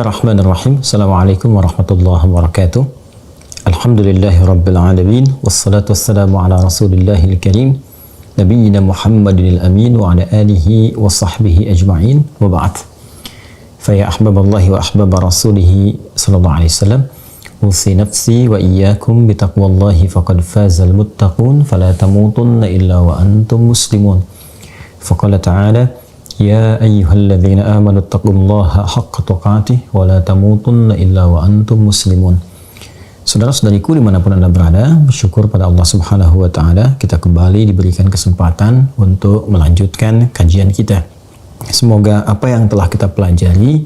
Bismillahirrahmanirrahim. Assalamualaikum warahmatullahi wabarakatuh. Alhamdulillahi rabbil alamin. Wassalatu wassalamu ala rasulillahil karim Nabiyyina Muhammadin al-amin wa ala alihi wa sahbihi ajma'in wa ba'd. Faya ahbaballahi wa ahbaba rasulihi sallallahu alaihi wasallam, usi nafsi wa iyyakum bitaqwallahi faqad fazal muttaqun fala tamutunna illa wa antum muslimun. Faqala ta'ala Ya ayyuhalladzina amanu taqullaha haqqa tuqatih wa la tamutunna illa wa antum muslimun. Saudara-saudariku dimanapun Anda berada, bersyukur pada Allah Subhanahu wa Ta'ala kita kembali diberikan kesempatan untuk melanjutkan kajian kita. Semoga apa yang telah kita pelajari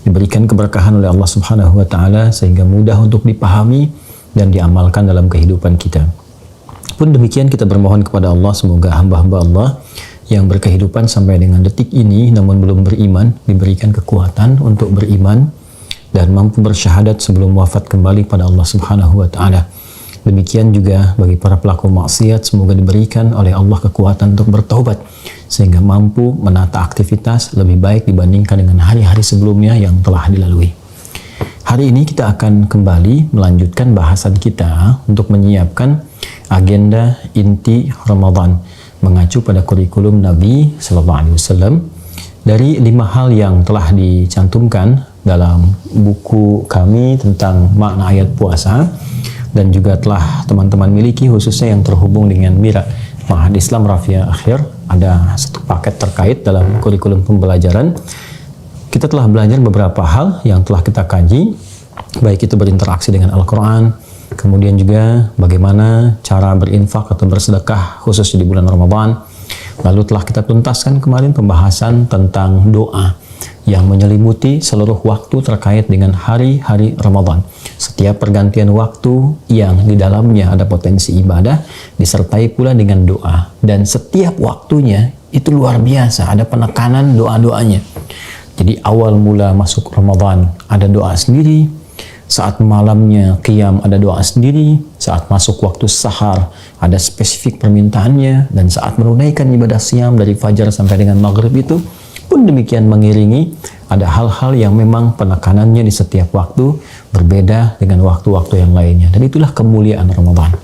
diberikan keberkahan oleh Allah Subhanahu wa Ta'ala sehingga mudah untuk dipahami dan diamalkan dalam kehidupan kita. Pun demikian kita bermohon kepada Allah semoga hamba-hamba Allah yang berkehidupan sampai dengan detik ini namun belum beriman diberikan kekuatan untuk beriman dan mampu bersyahadat sebelum wafat kembali pada Allah Subhanahu wa Ta'ala. Demikian juga bagi para pelaku maksiat semoga diberikan oleh Allah kekuatan untuk bertaubat sehingga mampu menata aktivitas lebih baik dibandingkan dengan hari-hari sebelumnya yang telah dilalui. Hari ini kita akan kembali melanjutkan bahasan kita untuk menyiapkan agenda inti Ramadan mengacu pada kurikulum Nabi Sallallahu Alaihi Wasallam dari 5 hal yang telah dicantumkan dalam buku kami tentang makna ayat puasa dan juga telah teman-teman miliki khususnya yang terhubung dengan Mira Ma'had Islam Rafia Akhir. Ada satu paket terkait dalam kurikulum pembelajaran. Kita telah belajar beberapa hal yang telah kita kaji, baik itu berinteraksi dengan Al-Quran, kemudian juga bagaimana cara berinfak atau bersedekah khususnya di bulan Ramadan. Lalu telah kita tuntaskan kemarin pembahasan tentang doa yang menyelimuti seluruh waktu terkait dengan hari-hari Ramadan. Setiap pergantian waktu yang di dalamnya ada potensi ibadah disertai pula dengan doa. Dan setiap waktunya itu luar biasa, ada penekanan doa-doanya. Jadi awal mula masuk Ramadan ada doa sendiri, saat malamnya qiyam ada doa sendiri, saat masuk waktu sahar ada spesifik permintaannya, dan saat menunaikan ibadah siam dari fajar sampai dengan maghrib itu pun demikian mengiringi ada hal-hal yang memang penekanannya di setiap waktu berbeda dengan waktu-waktu yang lainnya, dan itulah kemuliaan Ramadan.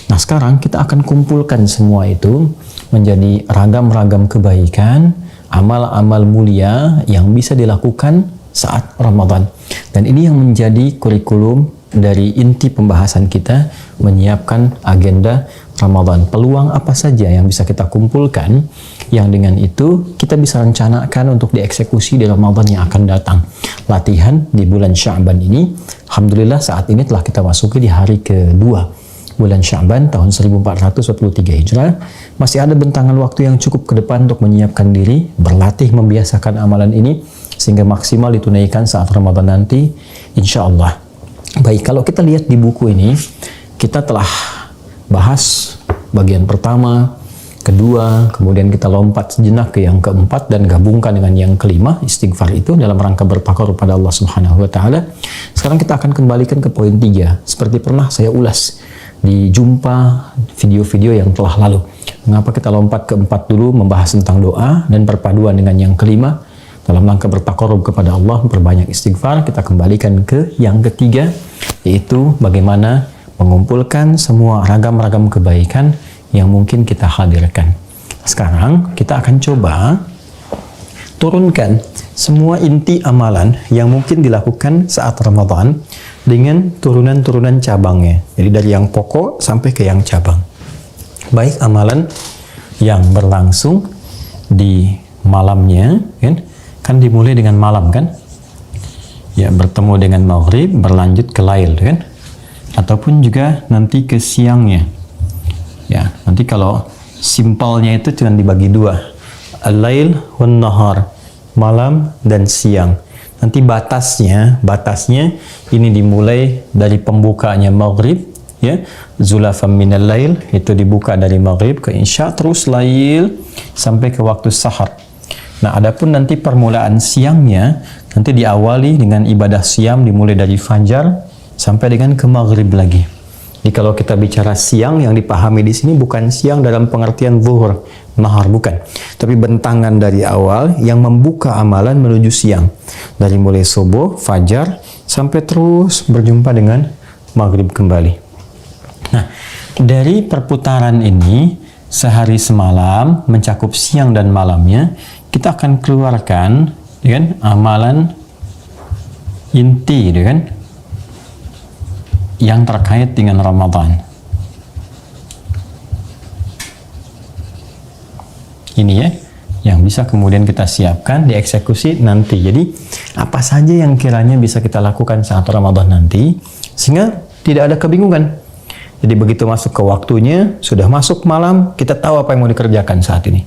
Nah sekarang kita akan kumpulkan semua itu menjadi ragam-ragam kebaikan, amal-amal mulia yang bisa dilakukan saat Ramadan. Dan ini yang menjadi kurikulum dari inti pembahasan kita menyiapkan agenda Ramadan. Peluang apa saja yang bisa kita kumpulkan yang dengan itu kita bisa rencanakan untuk dieksekusi di Ramadan yang akan datang. Latihan di bulan Sya'ban ini, alhamdulillah saat ini telah kita masuki di hari kedua bulan Sya'ban tahun 1443 Hijrah. Masih ada bentangan waktu yang cukup ke depan untuk menyiapkan diri, berlatih membiasakan amalan ini sehingga maksimal ditunaikan saat Ramadan nanti insya Allah. Baik, kalau kita lihat di buku ini kita telah bahas bagian pertama, kedua, kemudian kita lompat sejenak ke yang keempat dan gabungkan dengan yang kelima, istighfar itu dalam rangka bertakarub pada Allah Subhanahu wa Ta'ala. Sekarang kita akan kembalikan ke poin 3 seperti pernah saya ulas di jumpa video-video yang telah lalu. Mengapa kita lompat ke 4 dulu membahas tentang doa dan perpaduan dengan yang kelima dalam rangka bertakarub kepada Allah, memperbanyak istighfar. Kita kembalikan ke yang ketiga, yaitu bagaimana mengumpulkan semua ragam-ragam kebaikan yang mungkin kita hadirkan. Sekarang kita akan coba turunkan semua inti amalan yang mungkin dilakukan saat Ramadan dengan turunan-turunan cabangnya. Jadi dari yang pokok sampai ke yang cabang. Baik amalan yang berlangsung di malamnya, kan dimulai dengan malam kan? Ya, bertemu dengan maghrib, berlanjut ke lail kan? Ataupun juga nanti ke siangnya. Ya, nanti kalau simpelnya itu cuma dibagi 2. Al-lail wan nahar, malam dan siang. Nanti batasnya ini dimulai dari pembukanya maghrib, ya, zulafam minal lail, itu dibuka dari maghrib ke isya, terus lail sampai ke waktu sahar. Nah, adapun nanti permulaan siangnya nanti diawali dengan ibadah siam dimulai dari fajar sampai dengan ke maghrib lagi. Jadi kalau kita bicara siang yang dipahami di sini bukan siang dalam pengertian zuhur, nahar, bukan. Tapi bentangan dari awal yang membuka amalan menuju siang. Dari mulai subuh, fajar, sampai terus berjumpa dengan maghrib kembali. Nah, dari perputaran ini, sehari semalam, mencakup siang dan malamnya, kita akan keluarkan amalan inti yang terkait dengan Ramadan. Ini ya, yang bisa kemudian kita siapkan, dieksekusi nanti. Jadi, apa saja yang kiranya bisa kita lakukan saat Ramadan nanti, sehingga tidak ada kebingungan. Jadi, begitu masuk ke waktunya, sudah masuk malam, kita tahu apa yang mau dikerjakan saat ini.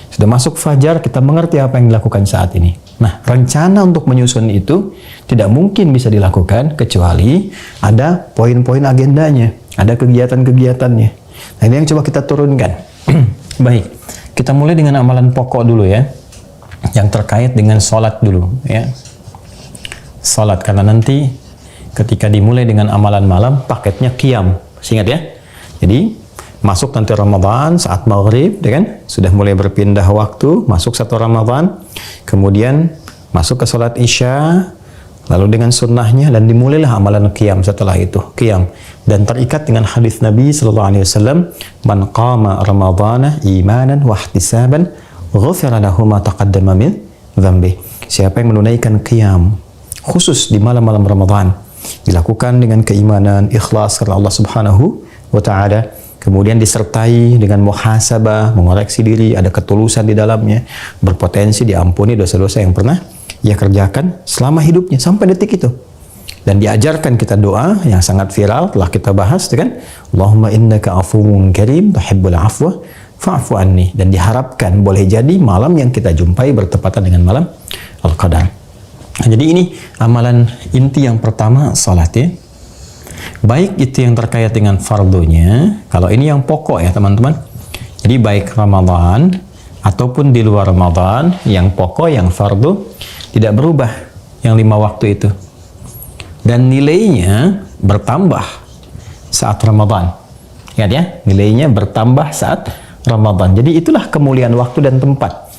Sudah masuk fajar, kita mengerti apa yang dilakukan saat ini. Nah, rencana untuk menyusun itu tidak mungkin bisa dilakukan kecuali ada poin-poin agendanya, ada kegiatan-kegiatannya. Nah, ini yang coba kita turunkan. Baik, kita mulai dengan amalan pokok dulu ya, yang terkait dengan sholat dulu ya. Sholat, karena nanti ketika dimulai dengan amalan malam, paketnya qiyam. Ingat ya. Jadi masuk nanti Ramadan saat maghrib, sudah mulai berpindah waktu, masuk satu Ramadan, kemudian masuk ke sholat isya, lalu dengan sunnahnya, dan dimulailah amalan qiyam setelah itu, qiyam. Dan terikat dengan hadis Nabi SAW, man qama Ramadana imanan wa ihtisaban, ghufira lahu ma taqaddama min dzambi. Siapa yang menunaikan qiyam, khusus di malam-malam Ramadan, dilakukan dengan keimanan, ikhlas karena Allah Subhanahu wa Ta'ala, kemudian disertai dengan muhasabah, mengoreksi diri, ada ketulusan di dalamnya, berpotensi diampuni dosa-dosa yang pernah ia kerjakan selama hidupnya sampai detik itu. Dan diajarkan kita doa yang sangat viral, telah kita bahas, Allahumma innaka afuwun karim tuhibbul afwa fa'fu anni. Dan diharapkan boleh jadi malam yang kita jumpai bertepatan dengan malam Al-Qadar. Nah, jadi ini amalan inti yang pertama, salat ya. Baik itu yang terkait dengan fardunya, kalau ini yang pokok ya teman-teman. Jadi baik Ramadan ataupun di luar Ramadan, yang pokok, yang fardu tidak berubah, yang 5 waktu itu. Dan nilainya bertambah saat Ramadan. Ingat ya, nilainya bertambah saat Ramadan. Jadi itulah kemuliaan waktu dan tempat.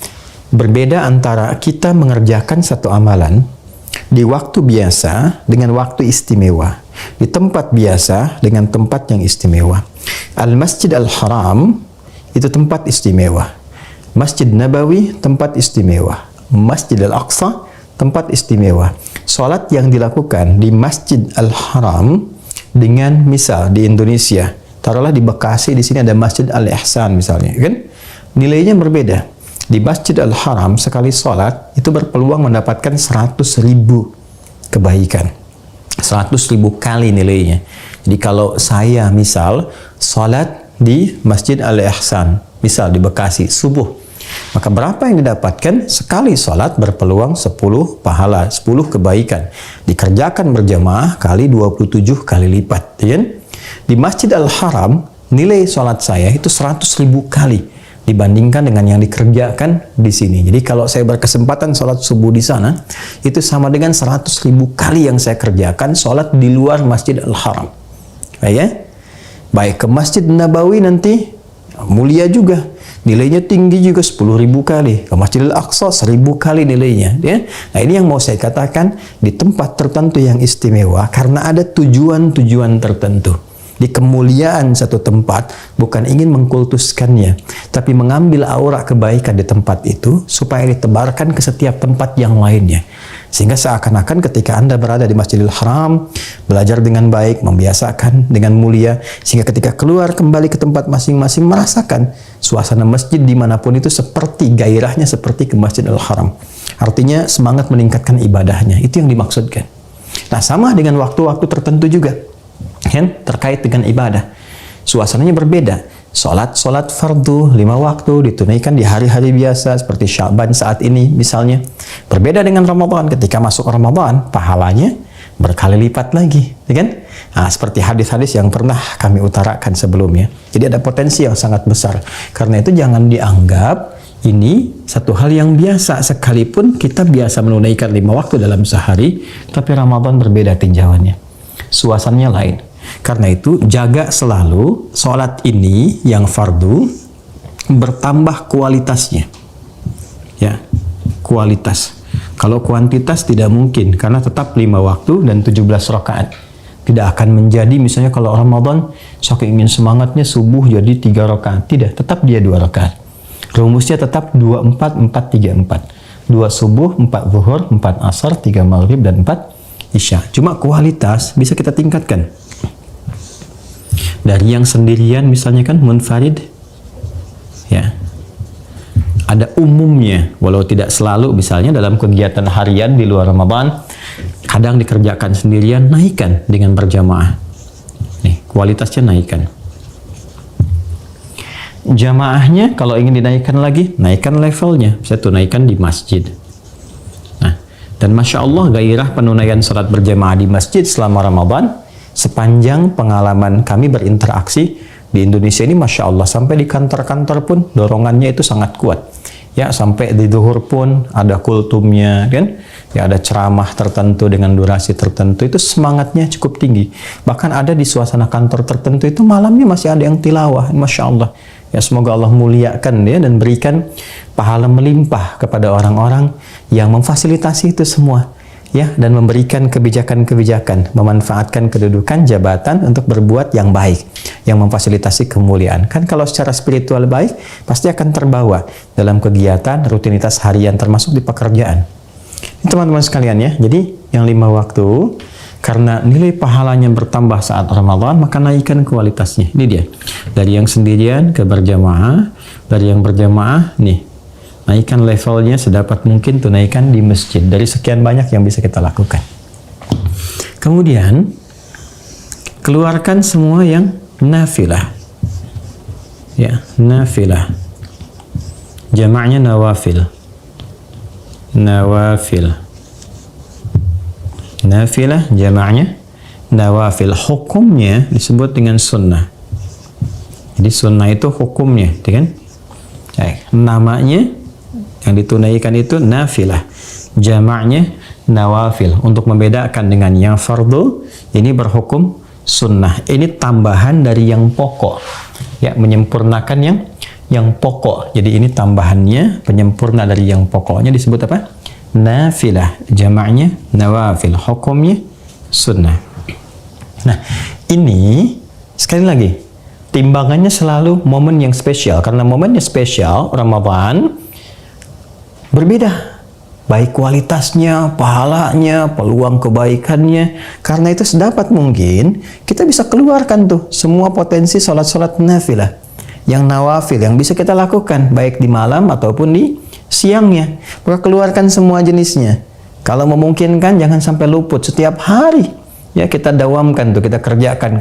Berbeda antara kita mengerjakan satu amalan di waktu biasa dengan waktu istimewa, di tempat biasa dengan tempat yang istimewa. Al-Masjid Al-Haram itu tempat istimewa, Masjid Nabawi tempat istimewa, Masjid Al-Aqsa tempat istimewa. Salat yang dilakukan di Masjid Al-Haram dengan misal di Indonesia, taruhlah di Bekasi, di sini ada Masjid Al-Ihsan misalnya, nilainya berbeda. Di Masjid Al-Haram sekali sholat itu berpeluang mendapatkan 100.000 kebaikan, 100.000 kali nilainya. Jadi kalau saya misal sholat di Masjid Al-Ihsan, misal di Bekasi subuh, maka berapa yang didapatkan? Sekali sholat berpeluang 10 pahala, 10 kebaikan. Dikerjakan berjamaah kali 27 kali lipat. Di Masjid Al-Haram nilai sholat saya itu 100.000 kali dibandingkan dengan yang dikerjakan di sini. Jadi kalau saya berkesempatan sholat subuh di sana, itu sama dengan 100.000 kali yang saya kerjakan sholat di luar Masjid Al-Haram. Baik ya? Baik, ke Masjid Nabawi nanti mulia juga, nilainya tinggi juga, 10.000 kali. Ke Masjid Al-Aqsa 1.000 kali nilainya ya? Nah ini yang mau saya katakan, di tempat tertentu yang istimewa karena ada tujuan-tujuan tertentu. Di kemuliaan satu tempat bukan ingin mengkultuskannya, tapi mengambil aura kebaikan di tempat itu supaya ditebarkan ke setiap tempat yang lainnya. Sehingga seakan-akan ketika Anda berada di Masjidil Haram, belajar dengan baik, membiasakan dengan mulia, sehingga ketika keluar kembali ke tempat masing-masing merasakan suasana masjid dimanapun itu seperti gairahnya seperti ke Masjidil Haram. Artinya semangat meningkatkan ibadahnya, itu yang dimaksudkan. Nah sama dengan waktu-waktu tertentu juga terkait dengan ibadah, suasananya berbeda. Sholat fardu 5 waktu ditunaikan di hari-hari biasa seperti Sya'ban saat ini misalnya. Berbeda dengan Ramadan, ketika masuk Ramadan pahalanya berkali lipat lagi, Nah, seperti hadis-hadis yang pernah kami utarakan sebelumnya. Jadi ada potensi yang sangat besar. Karena itu jangan dianggap ini satu hal yang biasa, sekalipun kita biasa menunaikan 5 waktu dalam sehari, tapi Ramadan berbeda tinjauannya, suasananya lain. Karena itu jaga selalu sholat ini yang fardu bertambah kualitasnya. Ya, kualitas. Kalau kuantitas tidak mungkin, karena tetap 5 waktu dan 17 rakaat. Tidak akan menjadi misalnya kalau Ramadan saking ingin semangatnya subuh jadi 3 rakaat. Tidak, tetap dia 2 rakaat. Rumusnya tetap 2-4-4-3-4. 2 subuh, 4 zuhur, 4 asar, 3 maghrib, dan 4 isya. Cuma kualitas bisa kita tingkatkan. Dari yang sendirian misalnya kan munfarid, ya, ada umumnya, walau tidak selalu, misalnya dalam kegiatan harian di luar Ramadan, kadang dikerjakan sendirian, naikkan dengan berjamaah. Nih, kualitasnya naikkan. Jamaahnya kalau ingin dinaikkan lagi, naikkan levelnya. Bisa tuh naikkan di masjid. Nah, dan Masya Allah gairah penunaian salat berjamaah di masjid selama Ramadan, sepanjang pengalaman kami berinteraksi di Indonesia ini, Masya Allah, sampai di kantor-kantor pun dorongannya itu sangat kuat. Ya, sampai di zuhur pun ada kultumnya, kan? Ya, ada ceramah tertentu dengan durasi tertentu, itu semangatnya cukup tinggi. Bahkan ada di suasana kantor tertentu itu malamnya masih ada yang tilawah, Masya Allah. Ya, semoga Allah muliakan ya dan berikan pahala melimpah kepada orang-orang yang memfasilitasi itu semua. Ya, dan memberikan kebijakan-kebijakan, memanfaatkan kedudukan jabatan untuk berbuat yang baik, yang memfasilitasi kemuliaan. Kan kalau secara spiritual baik, pasti akan terbawa dalam kegiatan, rutinitas harian, termasuk di pekerjaan. Teman-teman sekalian ya, jadi yang 5 waktu, karena nilai pahalanya bertambah saat Ramadan, maka naikkan kualitasnya. Ini dia, dari yang sendirian ke berjamaah, dari yang berjamaah, nih, naikkan levelnya sedapat mungkin, tunaikan di masjid. Dari sekian banyak yang bisa kita lakukan. Kemudian keluarkan semua yang nafilah. Ya, nafilah. Jamaknya nawafil. Nawafil. Nafilah jamaknya nawafil. Hukumnya disebut dengan sunnah. Jadi sunnah itu hukumnya, kan? Namanya yang ditunaikan itu nafilah, jamaknya nawafil. Untuk membedakan dengan yang fardu, ini berhukum sunnah. Ini tambahan dari yang pokok, ya, menyempurnakan yang pokok. Jadi ini tambahannya, penyempurna dari yang pokoknya, disebut apa? Nafilah, jamaknya nawafil, hukumnya sunnah. Nah, ini sekali lagi timbangannya selalu momen yang spesial, karena momennya spesial Ramadan. Berbeda, baik kualitasnya, pahalanya, peluang kebaikannya. Karena itu sedapat mungkin kita bisa keluarkan tuh semua potensi sholat-sholat nafilah, yang nawafil, yang bisa kita lakukan baik di malam ataupun di siangnya. Maka keluarkan semua jenisnya. Kalau memungkinkan jangan sampai luput setiap hari. Ya, kita dawamkan tuh, kita kerjakan,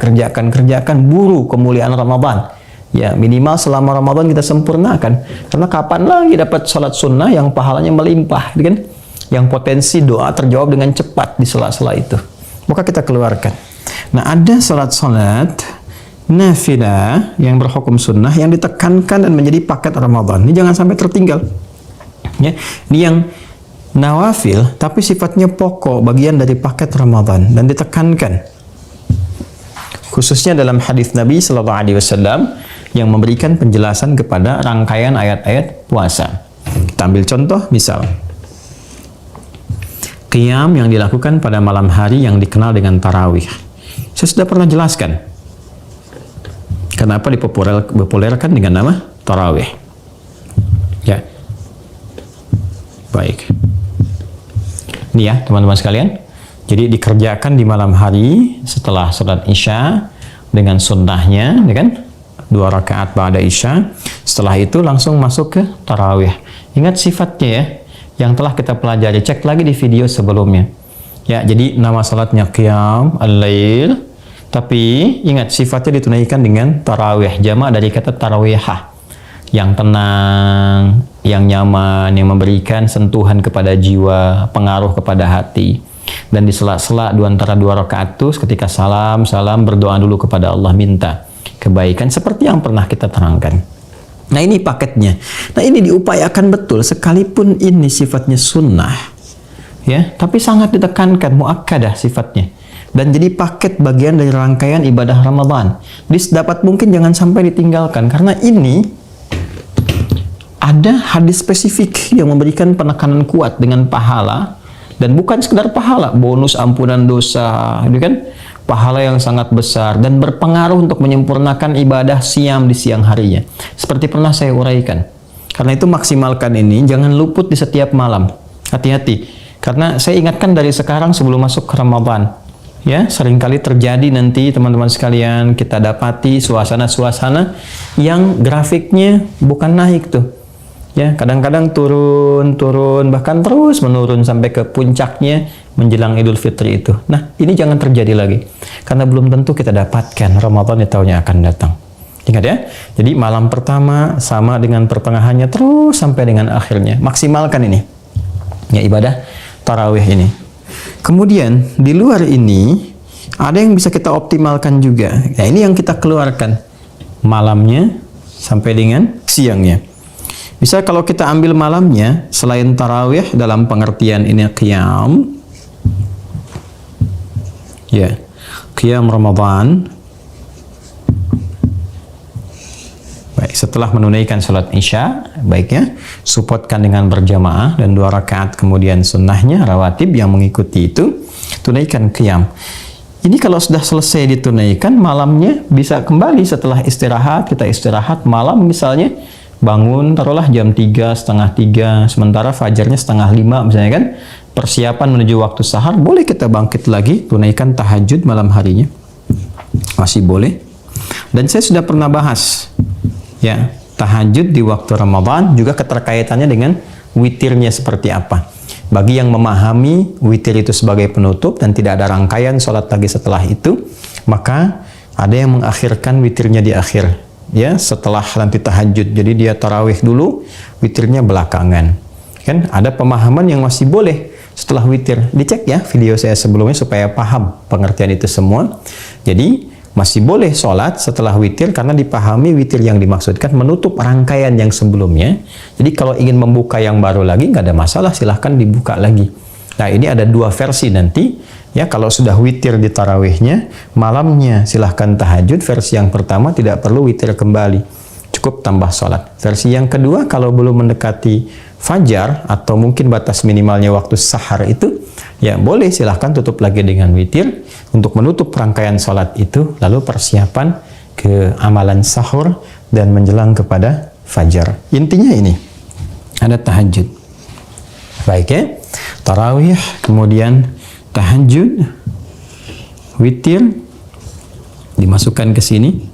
buru kemuliaan Ramadan. Ya, minimal selama Ramadan kita sempurnakan. Karena kapan lagi dapat sholat sunnah yang pahalanya melimpah, kan? Yang potensi doa terjawab dengan cepat di sela-sela itu. Maka kita keluarkan. Nah, ada sholat-sholat nafilah yang berhukum sunnah yang ditekankan dan menjadi paket Ramadan. Ini jangan sampai tertinggal. Ya, ini yang nawafil tapi sifatnya pokok, bagian dari paket Ramadan dan ditekankan. Khususnya dalam hadis Nabi Sallallahu Alaihi Wasallam yang memberikan penjelasan kepada rangkaian ayat-ayat puasa. Kita ambil contoh, misal qiyam yang dilakukan pada malam hari yang dikenal dengan tarawih. Saya sudah pernah jelaskan kenapa dipopulerkan dengan nama tarawih. Ya, baik. Ini ya teman-teman sekalian. Jadi dikerjakan di malam hari setelah sholat isya dengan sunnahnya, ya kan? 2 rakaat ba'da isya. Setelah itu langsung masuk ke tarawih. Ingat sifatnya ya, yang telah kita pelajari. Cek lagi di video sebelumnya. Ya, jadi nama salatnya qiyam al-lail. Tapi ingat sifatnya ditunaikan dengan tarawih. Jamak dari kata tarawihah. Yang tenang, yang nyaman, yang memberikan sentuhan kepada jiwa, pengaruh kepada hati. Dan di sela-sela antara 2 rakaat itu, ketika salam berdoa dulu kepada Allah, minta kebaikan seperti yang pernah kita terangkan. Nah, ini paketnya. Nah, ini diupayakan betul sekalipun ini sifatnya sunnah, ya, tapi sangat ditekankan, muakkadah sifatnya, dan jadi paket bagian dari rangkaian ibadah Ramadan. Jadi sedapat mungkin jangan sampai ditinggalkan, karena ini ada hadis spesifik yang memberikan penekanan kuat dengan pahala, dan bukan sekedar pahala, bonus ampunan dosa, itu kan pahala yang sangat besar dan berpengaruh untuk menyempurnakan ibadah siam di siang harinya. Seperti pernah saya uraikan. Karena itu maksimalkan ini, jangan luput di setiap malam. Hati-hati. Karena saya ingatkan dari sekarang sebelum masuk ke Ramadan. Ya, seringkali terjadi nanti teman-teman sekalian, kita dapati suasana-suasana yang grafiknya bukan naik tuh. Ya, kadang-kadang turun, bahkan terus menurun sampai ke puncaknya menjelang Idul Fitri itu. Nah, ini jangan terjadi lagi. Karena belum tentu kita dapatkan Ramadan di tahun yang akan datang. Ingat ya, jadi malam pertama sama dengan pertengahannya terus sampai dengan akhirnya. Maksimalkan ini. Ya, ibadah tarawih ini. Kemudian di luar ini ada yang bisa kita optimalkan juga. Ya, ini yang kita keluarkan malamnya sampai dengan siangnya. Bisa kalau kita ambil malamnya, selain tarawih dalam pengertian ini qiyam, ya, qiyam Ramadan. Baik, setelah menunaikan salat Isya, baiknya supportkan dengan berjamaah dan 2 rakaat, kemudian sunnahnya rawatib yang mengikuti itu, tunaikan qiyam. Ini kalau sudah selesai ditunaikan, malamnya bisa kembali setelah istirahat, kita istirahat malam misalnya, bangun taruhlah jam 3, setengah 3, sementara fajarnya setengah 5 misalnya kan, persiapan menuju waktu sahar, boleh kita bangkit lagi, tunaikan tahajud malam harinya. Masih boleh. Dan saya sudah pernah bahas, ya, tahajud di waktu Ramadan juga keterkaitannya dengan witirnya seperti apa. Bagi yang memahami witir itu sebagai penutup dan tidak ada rangkaian sholat lagi setelah itu, maka ada yang mengakhirkan witirnya di akhir, ya, setelah nanti tahajud. Jadi dia tarawih dulu, witirnya belakangan. Kan ada pemahaman yang masih boleh setelah witir. Dicek ya video saya sebelumnya supaya paham pengertian itu semua. Jadi masih boleh sholat setelah witir karena dipahami witir yang dimaksudkan menutup rangkaian yang sebelumnya. Jadi kalau ingin membuka yang baru lagi nggak ada masalah, silahkan dibuka lagi. Nah, ini ada 2 versi nanti. Ya, kalau sudah witir di tarawihnya, malamnya silahkan tahajud. Versi yang pertama tidak perlu witir kembali, cukup tambah sholat. Versi yang kedua, kalau belum mendekati fajar atau mungkin batas minimalnya waktu sahar itu, ya boleh silahkan tutup lagi dengan witir untuk menutup rangkaian sholat itu, lalu persiapan ke amalan sahur dan menjelang kepada fajar. Intinya ini, ada tahajud. Baik ya, tarawih, kemudian tahajud, witir, dimasukkan ke sini.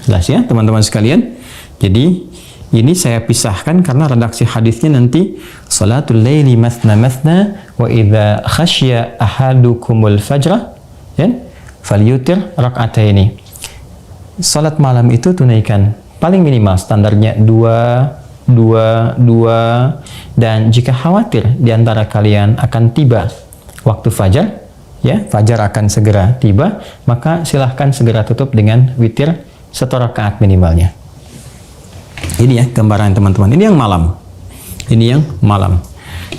Jelas ya teman-teman sekalian. Jadi ini saya pisahkan karena redaksi hadisnya nanti salatul laili mathna mathna wa idza khasya ahadukumul fajra, ya, falyutir rak'ataini. Salat malam itu tunaikan paling minimal standarnya 2 dan jika khawatir di antara kalian akan tiba waktu fajar, ya, fajar akan segera tiba, maka silahkan segera tutup dengan witir 1 rakaat minimalnya. Ini ya gambaran teman-teman. Ini yang malam. Ini yang malam.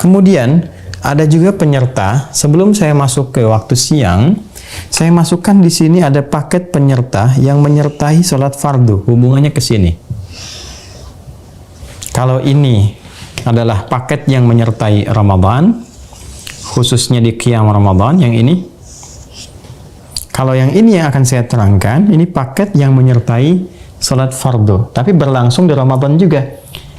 Kemudian ada juga penyerta. Sebelum saya masuk ke waktu siang, saya masukkan di sini ada paket penyerta yang menyertai sholat fardu. Hubungannya ke sini. Kalau ini adalah paket yang menyertai Ramadan, khususnya di qiyam Ramadan, yang ini. Kalau yang ini yang akan saya terangkan, ini paket yang menyertai salat fardu, tapi berlangsung di Ramadan juga,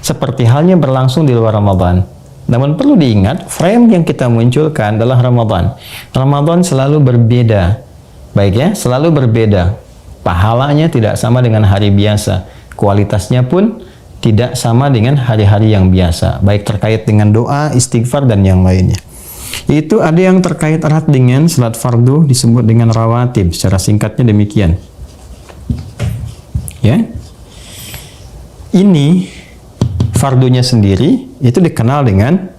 seperti halnya berlangsung di luar Ramadan. Namun perlu diingat, frame yang kita munculkan adalah Ramadan. Ramadan selalu berbeda, baik ya, selalu berbeda. Pahalanya tidak sama dengan hari biasa, kualitasnya pun tidak sama dengan hari-hari yang biasa, baik terkait dengan doa, istighfar, dan yang lainnya. Itu ada yang terkait erat dengan salat fardu disebut dengan rawatib, secara singkatnya demikian. Ya, ini fardunya sendiri itu dikenal dengan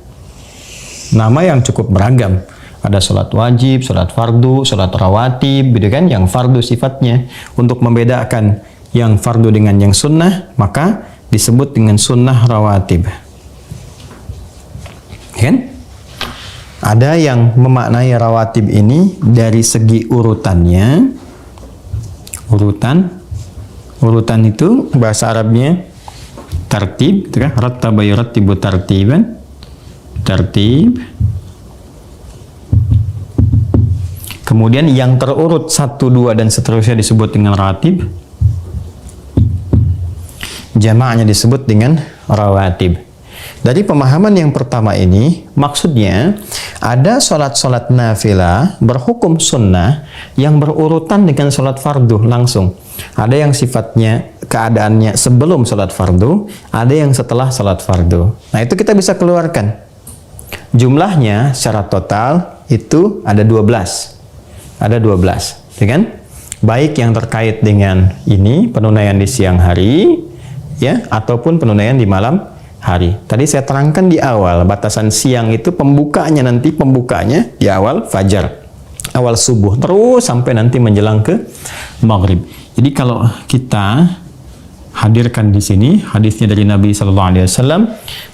nama yang cukup beragam. Ada sholat wajib, sholat fardu, sholat rawatib, gitu kan? Yang fardu sifatnya. Untuk membedakan yang fardu dengan yang sunnah, maka disebut dengan sunnah rawatib. Kan? Ada yang memaknai rawatib ini dari segi urutannya. Urutan itu bahasa Arabnya Tartib, gitu kan? Rattaba yurattibu tartiban. Tertib. Kemudian yang terurut 1, 2 dan seterusnya disebut dengan ratib. Jamaknya disebut dengan rawatib. Dari pemahaman yang pertama ini, maksudnya ada sholat-sholat nafilah berhukum sunnah yang berurutan dengan sholat fardu langsung. Ada yang sifatnya keadaannya sebelum sholat fardu, ada yang setelah sholat fardu. Nah, itu kita bisa keluarkan. Jumlahnya secara total itu ada 12. Ada 12, ya kan? Baik yang terkait dengan ini, penunaian di siang hari, ya, ataupun penunaian di malam hari. Tadi saya terangkan di awal, batasan siang itu pembukanya di awal fajar, awal subuh, terus sampai nanti menjelang ke maghrib. Jadi kalau kita hadirkan di sini hadisnya dari Nabi sallallahu alaihi wasallam,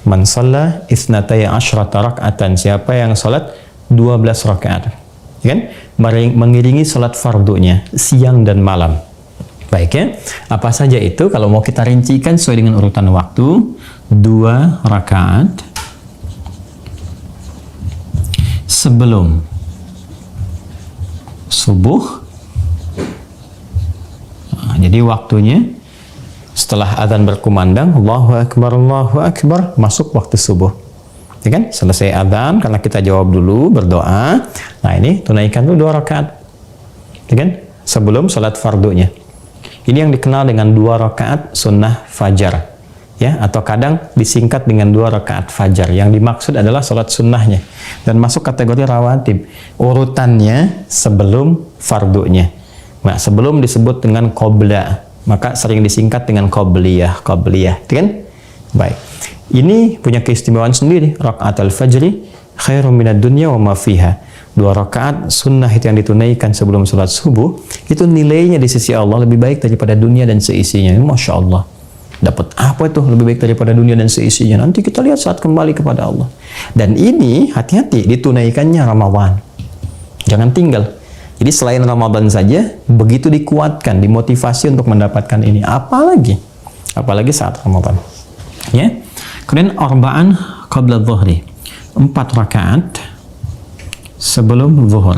man shalla isnataya asyrata rak'atan, siapa yang salat 12 rakaat, ya kan? Mengiringi salat fardunya siang dan malam. Baik ya, apa saja itu? Kalau mau kita rincikan sesuai dengan urutan waktu, 2 rakaat sebelum subuh. Nah, jadi waktunya setelah azan berkumandang, Allahu Akbar, masuk waktu subuh. Ya kan? Selesai azan, karena kita jawab dulu, berdoa. Nah, ini tunaikan dulu 2 rakaat. Ya kan? Sebelum salat fardunya. Ini yang dikenal dengan 2 rakaat sunnah fajar. Ya, atau kadang disingkat dengan 2 rakaat fajar. Yang dimaksud adalah salat sunnahnya. Dan masuk kategori rawatib. Urutannya sebelum fardunya. Nah, sebelum disebut dengan qobla, maka sering disingkat dengan qobliyah, kan? Baik. Ini punya keistimewaan sendiri. Rakaat al-fajri khairum minad dunya wa ma fiha. 2 rakaat sunnah itu yang ditunaikan sebelum sholat subuh, itu nilainya di sisi Allah lebih baik daripada dunia dan seisinya. Masya Allah. Dapat apa itu lebih baik daripada dunia dan seisinya? Nanti kita lihat saat kembali kepada Allah. Dan ini hati-hati ditunaikannya Ramadan. Jangan tinggal. Jadi selain Ramadan saja, begitu dikuatkan, dimotivasi untuk mendapatkan ini. Apalagi saat Ramadan. Ya. Kemudian arba'an qabla dhuhri. 4 rakaat sebelum zuhur.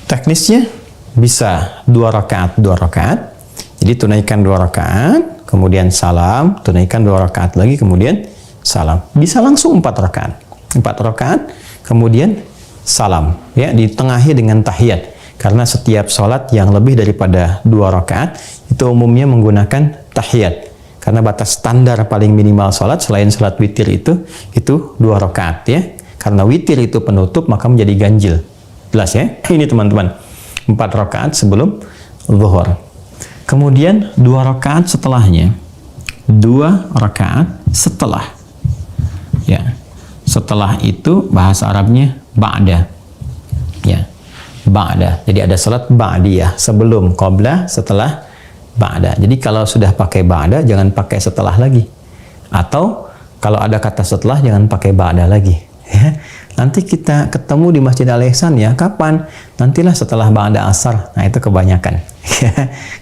Teknisnya bisa 2 rakaat. Jadi tunaikan 2 rakaat, kemudian salam, tunaikan 2 rakaat lagi, kemudian salam. Bisa langsung 4 rakaat. 4 rakaat, kemudian salam. Ya, ditengahi dengan tahiyat. Karena setiap sholat yang lebih daripada 2 rakaat itu umumnya menggunakan tahiyat. Karena batas standar paling minimal sholat selain sholat witir itu 2 rakaat ya. Karena witir itu penutup maka menjadi ganjil. Jelas ya? Ini teman-teman. 4 rakaat sebelum zuhur. Kemudian 2 rakaat setelahnya. 2 rakaat setelah. Ya. Setelah itu bahasa Arabnya ba'da. Ya. Ba'da. Jadi ada salat ba'diyah, sebelum, qabla, setelah, ba'da. Jadi kalau sudah pakai ba'da jangan pakai setelah lagi. Atau kalau ada kata setelah jangan pakai ba'da lagi. Ya. Nanti kita ketemu di Masjid Al-Ihsan ya, kapan? Nantilah setelah ba'da asar. Nah, itu kebanyakan.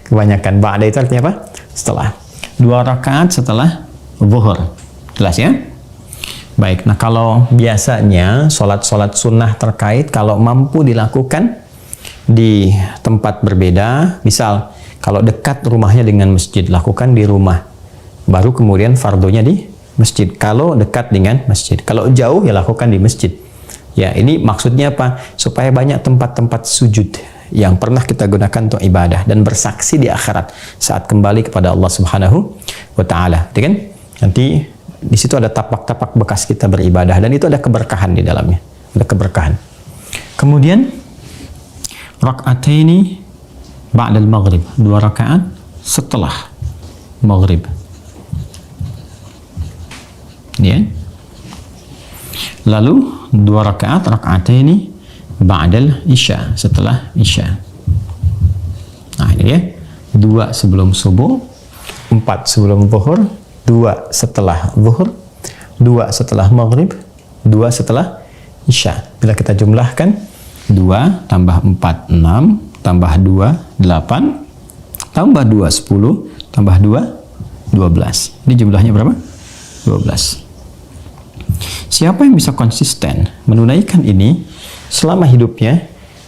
Kebanyakan. Ba'da itu artinya apa? Setelah. 2 rakaat setelah zuhur. Jelas ya? Baik, nah kalau biasanya sholat-sholat sunnah terkait kalau mampu dilakukan di tempat berbeda, misal kalau dekat rumahnya dengan masjid, lakukan di rumah. Baru kemudian fardunya di masjid. Kalau dekat dengan masjid. Kalau jauh ya lakukan di masjid. Ya, ini maksudnya apa? Supaya banyak tempat-tempat sujud yang pernah kita gunakan untuk ibadah dan bersaksi di akhirat saat kembali kepada Allah Subhanahu wa Ta'ala. Kan? Nanti di situ ada tapak-tapak bekas kita beribadah dan itu ada keberkahan di dalamnya. Ada keberkahan. Kemudian rak'ataini ba'dal maghrib, 2 rakaat setelah maghrib. Ya. Lalu 2 rakaat rak'ataini ba'dal isya, setelah isya. Nah, ini ya. 2 sebelum subuh, 4 sebelum zuhur, 2 setelah zuhur, 2 setelah maghrib, 2 setelah isya. Bila kita jumlahkan 2 tambah 4, 6, tambah 2, 8, tambah 2, 10, tambah 2, 12. Ini jumlahnya berapa? 12. Siapa yang bisa konsisten menunaikan ini selama hidupnya,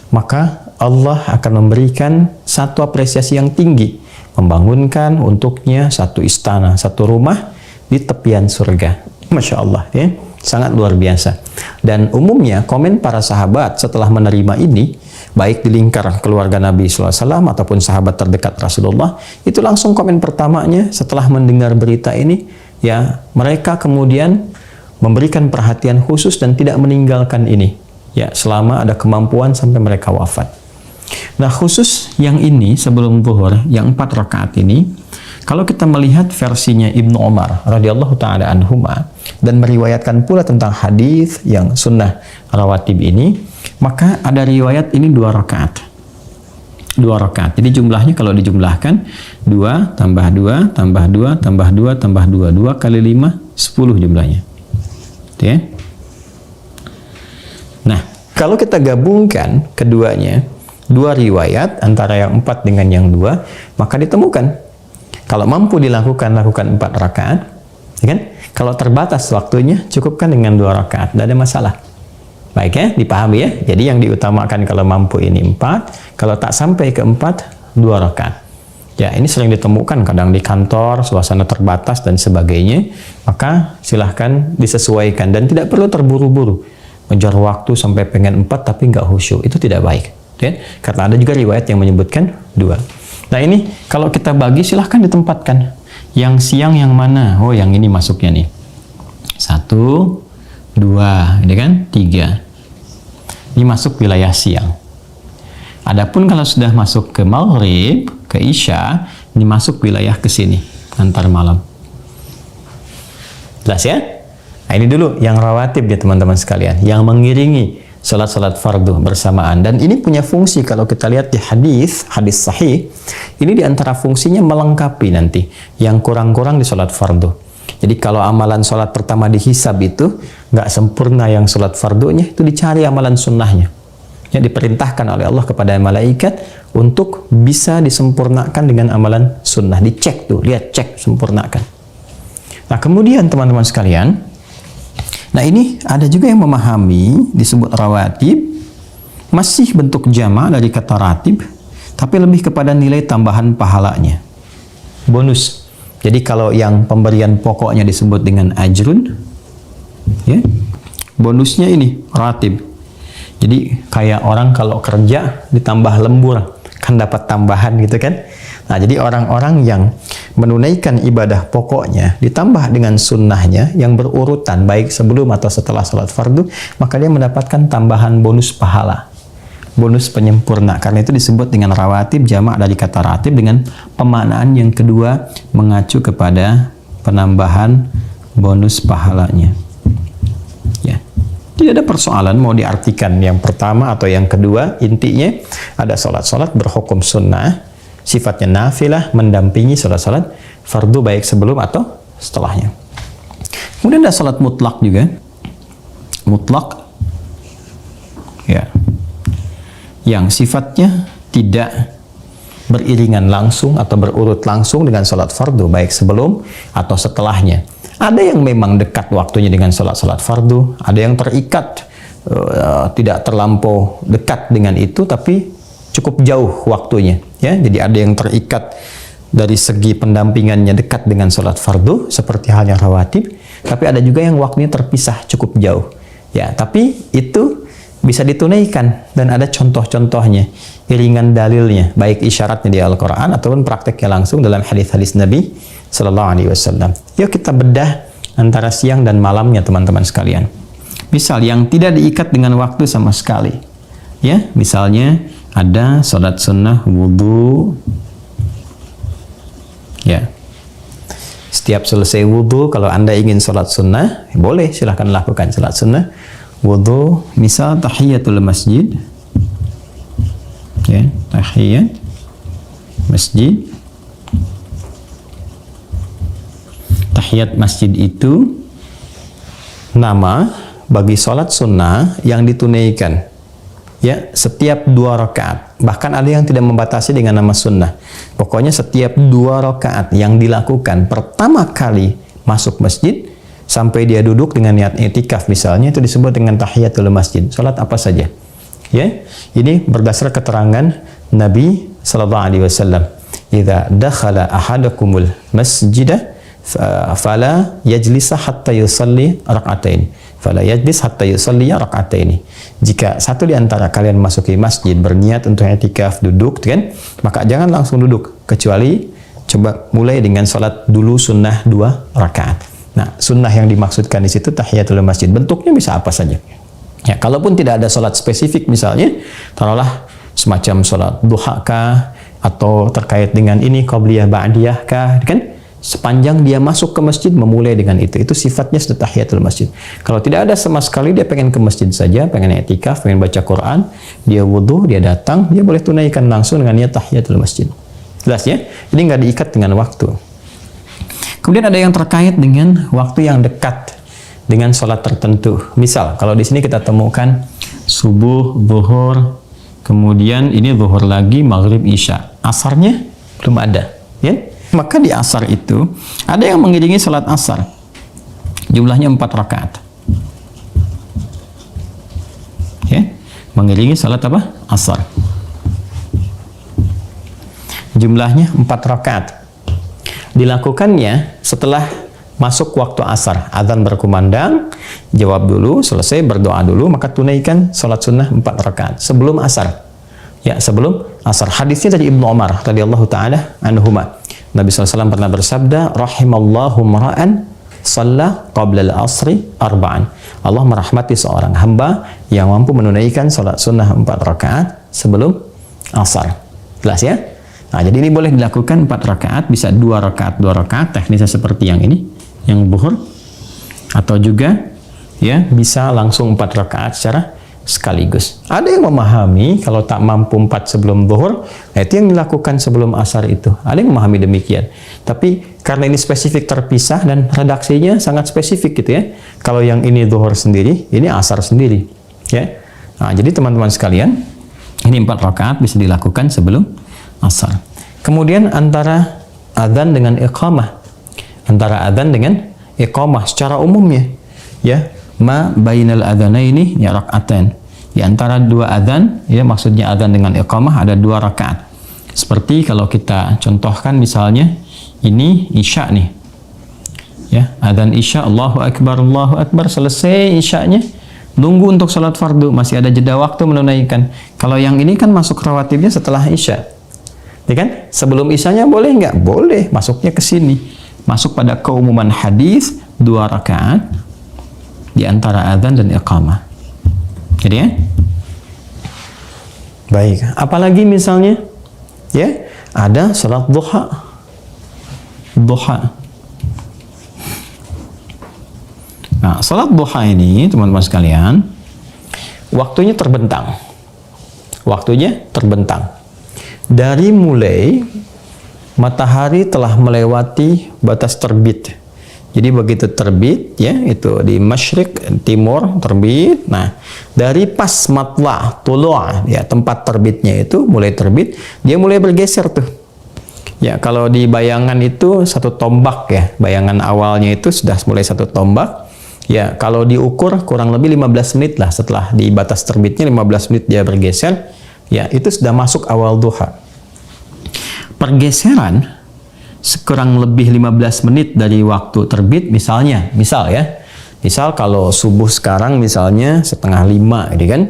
maka Allah akan memberikan satu apresiasi yang tinggi, membangunkan untuknya satu istana, satu rumah di tepian surga. Masya Allah, ya, sangat luar biasa. Dan umumnya komen para sahabat setelah menerima ini, baik di lingkar keluarga Nabi SAW ataupun sahabat terdekat Rasulullah, itu langsung komen pertamanya setelah mendengar berita ini, ya, mereka kemudian memberikan perhatian khusus dan tidak meninggalkan ini, ya, selama ada kemampuan sampai mereka wafat. Nah, khusus yang ini sebelum zuhur, yang 4 rakaat ini, kalau kita melihat versinya Ibnu Umar radhiyallahu taala anhuma dan meriwayatkan pula tentang hadis yang sunnah rawatib ini, maka ada riwayat ini 2 rakaat. 2 rakaat. Jadi jumlahnya kalau dijumlahkan 2 tambah 2 tambah 2 tambah 2 tambah 2, 2 kali 5, 10 jumlahnya. Ya. Nah, kalau kita gabungkan keduanya, 2 riwayat antara yang 4 dengan yang 2, maka ditemukan kalau mampu lakukan 4 rakaat, ya kan? Kalau terbatas waktunya, cukupkan dengan 2 rakaat, tidak ada masalah. Baik ya, dipahami ya. Jadi yang diutamakan kalau mampu ini 4, kalau tak sampai ke 4, 2 rakaat. Ya, ini sering ditemukan kadang di kantor, suasana terbatas dan sebagainya, maka silahkan disesuaikan dan tidak perlu terburu-buru. Mengejar waktu sampai pengen 4 tapi nggak khusyuk, itu tidak baik. Ya? Karena ada juga riwayat yang menyebutkan 2. Nah ini, kalau kita bagi silahkan ditempatkan. Yang siang yang mana? Oh, yang ini masuknya nih. 1, 2, ini kan 3. Ini masuk wilayah siang. Adapun kalau sudah masuk ke maghrib, ke isya, ini masuk wilayah ke sini, antar malam. Jelas ya? Nah, ini dulu yang rawatib ya teman-teman sekalian, yang mengiringi salat-salat fardu bersamaan. Dan ini punya fungsi, kalau kita lihat di hadis sahih, ini diantara fungsinya melengkapi nanti yang kurang-kurang di salat fardu. Jadi kalau amalan salat pertama dihisab itu nggak sempurna yang salat fardunya, itu dicari amalan sunnahnya. Yang diperintahkan oleh Allah kepada malaikat untuk bisa disempurnakan dengan amalan sunnah. Dicek tuh, lihat, cek, sempurnakan. Nah kemudian teman-teman sekalian, nah ini ada juga yang memahami disebut rawatib, masih bentuk jama' dari kata ratib, tapi lebih kepada nilai tambahan pahalanya, bonus. Jadi kalau yang pemberian pokoknya disebut dengan ajrun, ya, bonusnya ini ratib. Jadi kayak orang kalau kerja ditambah lembur, kan dapat tambahan gitu kan. Nah jadi orang-orang yang menunaikan ibadah pokoknya ditambah dengan sunnahnya yang berurutan baik sebelum atau setelah salat fardu, maka dia mendapatkan tambahan bonus pahala, bonus penyempurna. Karena itu disebut dengan rawatib, jamak dari kata ratib dengan pemaknaan yang kedua, mengacu kepada penambahan bonus pahalanya. Ya. Tidak ada persoalan mau diartikan yang pertama atau yang kedua, intinya ada salat-salat berhukum sunnah, sifatnya nafilah, mendampingi salat-salat fardu baik sebelum atau setelahnya. Kemudian ada salat mutlak juga, mutlak, ya, yang sifatnya tidak beriringan langsung atau berurut langsung dengan salat fardu baik sebelum atau setelahnya. Ada yang memang dekat waktunya dengan salat-salat fardu, ada yang terikat tidak terlampau dekat dengan itu tapi cukup jauh waktunya, ya. Jadi ada yang terikat dari segi pendampingannya dekat dengan salat fardu seperti halnya rawatib, tapi ada juga yang waktunya terpisah cukup jauh. Ya, tapi itu bisa ditunaikan dan ada contoh-contohnya, iringan dalilnya, baik isyaratnya di Al-Qur'an ataupun prakteknya langsung dalam hadis-hadis Nabi Sallallahu Alaihi Wasallam. Yuk kita bedah antara siang dan malamnya teman-teman sekalian. Misal yang tidak diikat dengan waktu sama sekali, ya, misalnya ada salat sunnah wudhu, ya, setiap selesai wudhu kalau anda ingin salat sunnah, boleh silahkan lakukan salat sunnah wudhu. Misal tahiyatul masjid, ya, tahiyat masjid. Tahiyat masjid itu nama bagi sholat sunnah yang ditunaikan Ya, setiap 2 rakaat. Bahkan ada yang tidak membatasi dengan nama sunnah. Pokoknya setiap 2 rakaat yang dilakukan pertama kali masuk masjid sampai dia duduk dengan niat i'tikaf misalnya, itu disebut dengan tahiyatul masjid. Salat apa saja. Ya, ini berdasar keterangan Nabi sallallahu alaihi wasallam. Idza dakhala ahadakumul masjidah fala yajlisa hatta yusalli rak'atain. Fala yajlis hatta yusalli rak'ataini. Jika satu di antara kalian masuki masjid berniat untuk i'tikaf duduk, kan? Maka jangan langsung duduk, kecuali coba mulai dengan salat dulu sunnah 2 rakaat. Nah, sunnah yang dimaksudkan di situ tahiyatul masjid. Bentuknya bisa apa saja. Ya, kalaupun tidak ada salat spesifik misalnya, taruhlah semacam salat duha kah atau terkait dengan ini qabliyah ba'diyah kah, kan? Sepanjang dia masuk ke masjid memulai dengan itu sifatnya sudah tahiyatul masjid. Kalau tidak ada sama sekali, dia pengen ke masjid saja, pengen i'tikaf, pengen baca Quran, dia wudhu, dia datang, dia boleh tunaikan langsung dengan niat tahiyatul masjid. Jelas ya? Ini nggak diikat dengan waktu. Kemudian ada yang terkait dengan waktu yang dekat dengan sholat tertentu. Misal, kalau di sini kita temukan subuh, zuhur, kemudian ini zuhur lagi, maghrib, isya. Asarnya belum ada, ya? Maka di asar itu ada yang mengiringi salat asar, jumlahnya 4 rakaat. Ya, mengiringi salat apa? Asar. Jumlahnya 4 rakaat. Dilakukannya setelah masuk waktu asar, azan berkumandang, jawab dulu, selesai berdoa dulu, maka tunaikan salat sunnah 4 rakaat sebelum asar. Ya, sebelum asar. Hadisnya dari Ibnu Umar radhiyallahu taala anhuma. Nabi SAW pernah bersabda, rahimallahu mar'an shalla qabla al-asri arba'an. Allah merahmati seorang hamba yang mampu menunaikan salat sunnah 4 rakaat sebelum asar. Jelas ya? Nah, jadi ini boleh dilakukan 4 rakaat, bisa 2 rakaat, 2 rakaat, teknisnya seperti yang ini, yang zuhur, atau juga ya bisa langsung 4 rakaat secara sekaligus. Ada yang memahami kalau tak mampu 4 sebelum zuhur, nah itu yang dilakukan sebelum asar itu. Ada yang memahami demikian. Tapi karena ini spesifik terpisah dan redaksinya sangat spesifik gitu ya. Kalau yang ini zuhur sendiri, ini asar sendiri, ya. Nah, jadi teman-teman sekalian, ini 4 rakaat bisa dilakukan sebelum asar. Kemudian antara adzan dengan iqamah, antara adzan dengan iqamah secara umumnya, ya. Ma bainal adzanaini ya rakaatain. Di antara 2 adzan, ya maksudnya adzan dengan iqamah ada 2 rakaat. Seperti kalau kita contohkan misalnya ini isya nih. Ya, adzan isya, Allahu akbar, selesai isyanya, nunggu untuk salat fardu, masih ada jeda waktu menunaikan. Kalau yang ini kan masuk rawatibnya setelah isya. Ya kan? Sebelum isyanya boleh nggak? Boleh, masuknya ke sini. Masuk pada keumuman hadis 2 rakaat di antara adzan dan iqamah. Jadi ya. Baik, apalagi misalnya ya, ada salat duha. Nah, salat duha ini teman-teman sekalian, waktunya terbentang. Dari mulai matahari telah melewati batas terbit. Jadi begitu terbit, ya, itu di masyrik, timur, terbit. Nah, dari pas matla, tulu'a, ya, tempat terbitnya itu mulai terbit, dia mulai bergeser tuh. Ya, kalau di bayangan itu 1 tombak ya, bayangan awalnya itu sudah mulai 1 tombak. Ya, kalau diukur kurang lebih 15 menit lah setelah di batas terbitnya, 15 menit dia bergeser. Ya, itu sudah masuk awal duha. Pergeseran sekurang lebih 15 menit dari waktu terbit misal kalau subuh sekarang misalnya 4:30 gitu kan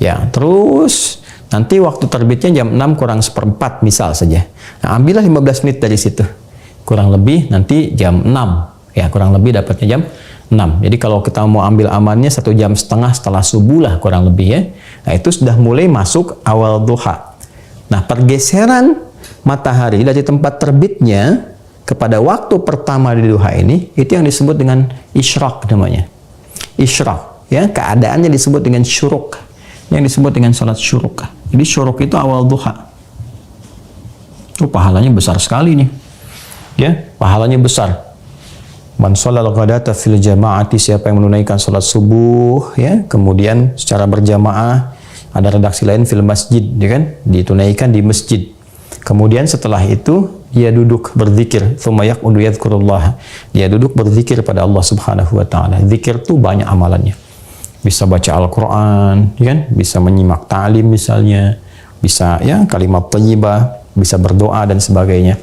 ya, terus nanti waktu terbitnya jam 6 kurang 1/4 misal saja. Nah, ambillah 15 menit dari situ, kurang lebih nanti jam 6 ya, kurang lebih dapatnya jam 6. Jadi kalau kita mau ambil amannya 1,5 jam setelah subuh lah kurang lebih ya. Nah, itu sudah mulai masuk awal duha. Nah, pergeseran matahari dari tempat terbitnya kepada waktu pertama di duha ini, itu yang disebut dengan isyraq namanya. Isyraq, ya, keadaannya disebut dengan syuruk, yang disebut dengan salat syuruk. Jadi syuruk itu awal duha. Pahalanya besar sekali nih. Ya, pahalanya besar. Man sholal ghadata fil jama'ati, siapa yang menunaikan salat subuh ya, kemudian secara berjamaah Ada redaksi lain fil masjid, ya kan? Ditunaikan di masjid. Kemudian setelah itu dia duduk berzikir, tsumma yaq'udu yadhkurullah. Dia duduk berzikir pada Allah Subhanahu wa taala. Zikir tuh banyak amalannya. Bisa baca Al-Qur'an, ya kan? Bisa menyimak ta'lim misalnya, bisa ya kalimat thayyibah, bisa berdoa dan sebagainya.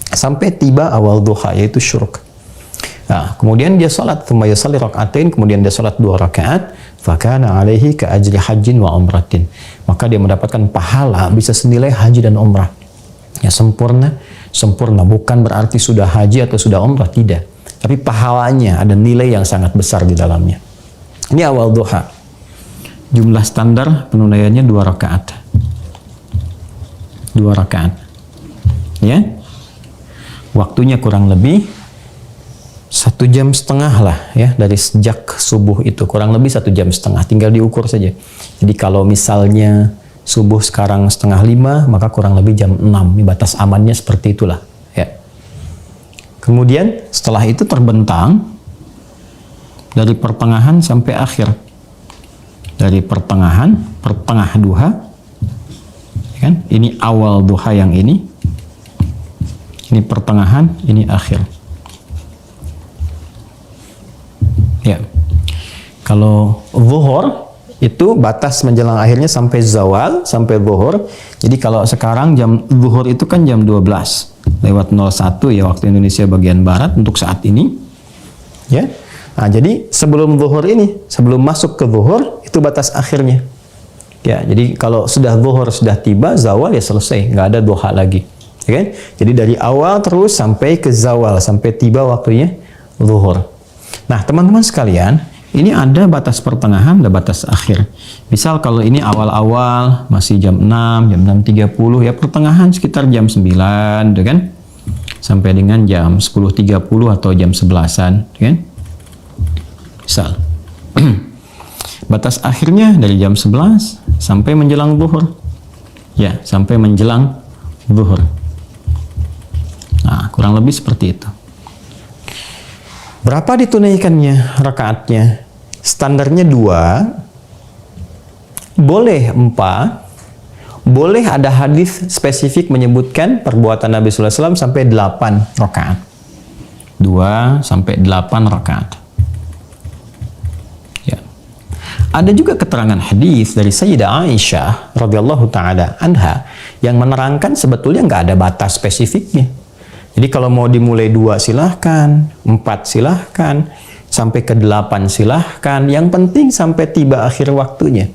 Sampai tiba awal duha yaitu syuruk. Nah, kemudian dia salat, tsumma yusalli rak'atain, kemudian dia salat 2 rakaat, fakana alaihi ka ajri hajjin wa umratin. Maka dia mendapatkan pahala bisa senilai haji dan umrah. Ya, sempurna bukan berarti sudah haji atau sudah umrah, tidak. Tapi pahalanya ada nilai yang sangat besar di dalamnya. Ini awal duha. Jumlah standar penunaiannya 2 rakaat. 2 rakaat. Ya. Waktunya kurang lebih 1,5 jam lah ya, dari sejak subuh itu kurang lebih 1,5 jam, tinggal diukur saja. Jadi kalau misalnya subuh sekarang 4:30, maka kurang lebih jam 6. Ini batas amannya seperti itulah ya. Kemudian setelah itu terbentang dari pertengahan sampai akhir. Dari pertengahan, pertengah duha ya kan? Ini awal duha yang ini pertengahan, ini akhir. Ya, kalau zuhur itu batas menjelang akhirnya sampai zawal, sampai zuhur. Jadi kalau sekarang jam zuhur itu kan jam 12:01 ya waktu Indonesia bagian barat untuk saat ini. Ya, nah jadi sebelum zuhur ini, sebelum masuk ke zuhur itu batas akhirnya. Ya, jadi kalau sudah zuhur sudah tiba, zawal ya selesai, nggak ada duha lagi. Ya kan? Jadi dari awal terus sampai ke zawal, sampai tiba waktunya zuhur. Nah, teman-teman sekalian, ini ada batas pertengahan, ada batas akhir. Misal kalau ini awal-awal masih jam 6, jam 6:30 ya, pertengahan sekitar jam 9, gitu kan? Sampai dengan jam 10:30 atau jam 11-an, gitu kan? Misal. Batas akhirnya dari jam 11 sampai menjelang zuhur. Ya, sampai menjelang zuhur. Nah, kurang lebih seperti itu. Berapa ditunaikannya rakaatnya? Standarnya 2, boleh 4, boleh ada hadis spesifik menyebutkan perbuatan Nabi sallallahu alaihi wasallam sampai 8 rakaat. 2 sampai 8 rakaat. Ya. Ada juga keterangan hadis dari Sayyidah Aisyah radhiyallahu taala anha yang menerangkan sebetulnya nggak ada batas spesifiknya. Jadi kalau mau dimulai 2 silahkan, 4 silahkan, sampai ke 8 silahkan. Yang penting sampai tiba akhir waktunya.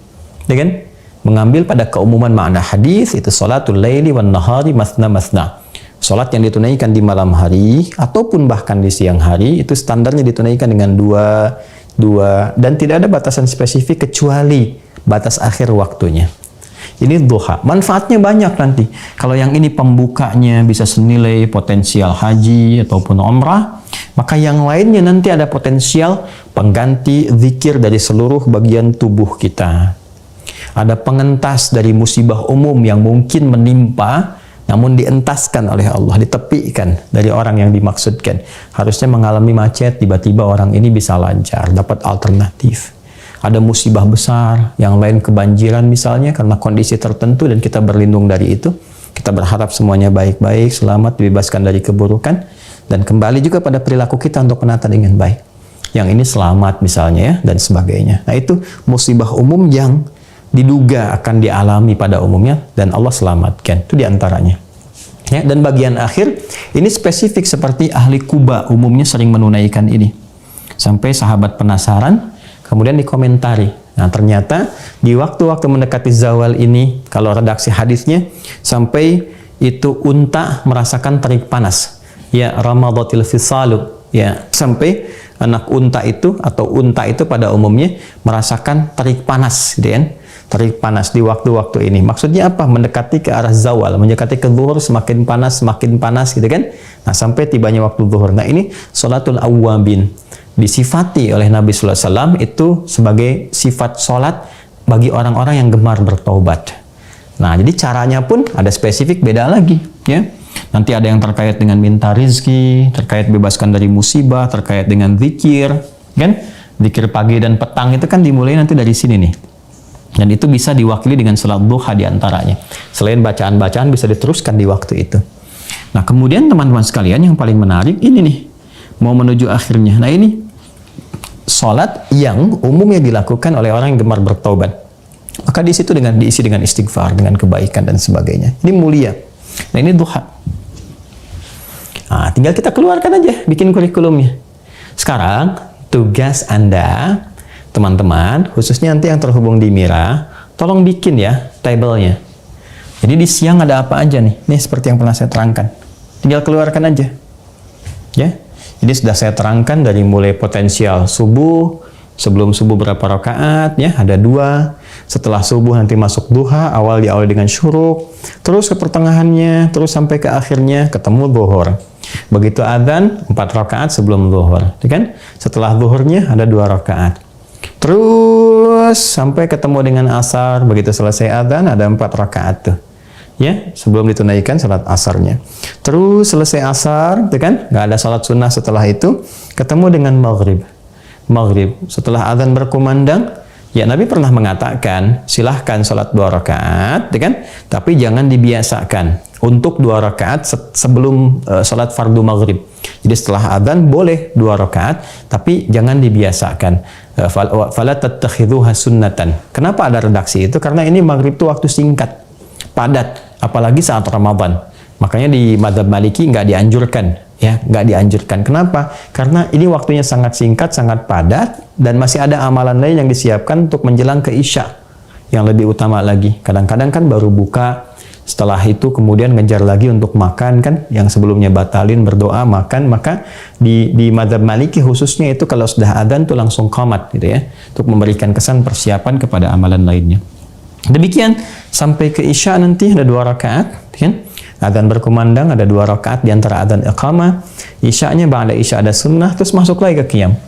Ya kan? Mengambil pada keumuman makna hadis itu salatul laili wan nahari masna masna. Salat yang ditunaikan di malam hari ataupun bahkan di siang hari itu standarnya ditunaikan dengan 2 dan tidak ada batasan spesifik kecuali batas akhir waktunya. Ini duha. Manfaatnya banyak nanti. Kalau yang ini pembukanya bisa senilai potensial haji ataupun umrah, maka yang lainnya nanti ada potensial pengganti zikir dari seluruh bagian tubuh kita. Ada pengentas dari musibah umum yang mungkin menimpa, namun dientaskan oleh Allah, ditepikan dari orang yang dimaksudkan. Harusnya mengalami macet, tiba-tiba orang ini bisa lancar, dapat alternatif. Ada musibah besar, yang lain kebanjiran misalnya karena kondisi tertentu dan kita berlindung dari itu. Kita berharap semuanya baik-baik, selamat, dibebaskan dari keburukan dan kembali juga pada perilaku kita untuk menata dengan baik. Yang ini selamat misalnya ya dan sebagainya. Nah itu musibah umum yang diduga akan dialami pada umumnya dan Allah selamatkan. Itu diantaranya. Ya, dan bagian akhir ini spesifik seperti ahli Kuba umumnya sering menunaikan ini. Sampai sahabat penasaran, kemudian dikomentari. Nah, ternyata di waktu-waktu mendekati zawal ini, kalau redaksi hadisnya, sampai itu unta merasakan terik panas. Ya, ramadatil fisalu. Ya, sampai anak unta itu atau unta itu pada umumnya merasakan terik panas, gitu kan? Terik panas di waktu-waktu ini. Maksudnya apa? Mendekati ke arah zawal, mendekati ke zuhur semakin panas, gitu kan? Nah, sampai tibanya waktu zuhur. Nah, ini sholatul awwabin. Disifati oleh Nabi sallallahu alaihi wasallam itu sebagai sifat sholat bagi orang-orang yang gemar bertaubat. Nah, jadi caranya pun ada spesifik beda lagi, ya. Nanti ada yang terkait dengan minta rizki, terkait bebaskan dari musibah, terkait dengan zikir, kan? Zikir pagi dan petang itu kan dimulai nanti dari sini nih. Dan itu bisa diwakili dengan salat duha diantaranya. Selain bacaan-bacaan bisa diteruskan di waktu itu. Nah kemudian teman-teman sekalian yang paling menarik ini nih, mau menuju akhirnya. Nah ini salat yang umumnya dilakukan oleh orang yang gemar bertaubat. Maka di situ diisi dengan istighfar, dengan kebaikan dan sebagainya. Ini mulia. Nah ini duha. Nah, tinggal kita keluarkan aja, bikin kurikulumnya. Sekarang tugas Anda, teman-teman, khususnya nanti yang terhubung di Mira, tolong bikin ya tabelnya. Jadi di siang ada apa aja nih? Nih seperti yang pernah saya terangkan. Tinggal keluarkan aja. Ya. Jadi sudah saya terangkan dari mulai potensial subuh, sebelum subuh berapa rakaat, ya ada 2. Setelah subuh nanti masuk duha, awal diawali dengan syuruk, terus ke pertengahannya, terus sampai ke akhirnya ketemu zuhur. Begitu adzan 4 rakaat sebelum zuhur, kan? Setelah zuhurnya ada 2 rakaat. Terus sampai ketemu dengan asar, begitu selesai adzan ada 4 rakaat tuh. Ya, sebelum ditunaikan salat asarnya. Terus selesai asar, kan? Nggak ada salat sunnah setelah itu, ketemu dengan maghrib. Maghrib, setelah adzan berkumandang, ya Nabi pernah mengatakan, silahkan salat 2 rakaat, kan? Tapi jangan dibiasakan untuk 2 rakaat sebelum salat fardu maghrib. Jadi setelah adzan boleh 2 rakaat, tapi jangan dibiasakan. Fala tattakhidhuha sunnatan. Kenapa ada redaksi itu? Karena ini maghrib itu waktu singkat, padat. Apalagi saat Ramadan. Makanya di mazhab Maliki nggak dianjurkan, ya, nggak dianjurkan. Kenapa? Karena ini waktunya sangat singkat, sangat padat, dan masih ada amalan lain yang disiapkan untuk menjelang ke Isya yang lebih utama lagi. Kadang-kadang kan baru buka, setelah itu kemudian ngejar lagi untuk makan kan, yang sebelumnya batalin berdoa makan. Maka di mazhab Maliki khususnya itu kalau sudah adzan tuh langsung qomat gitu ya, untuk memberikan kesan persiapan kepada amalan lainnya. Demikian sampai ke Isya nanti ada 2 rakaat, kan? Adzan berkumandang ada 2 rakaat di antara adzan iqamah. Isya'nya ba'da Isya ada sunnah, terus masuk lagi ke qiyam.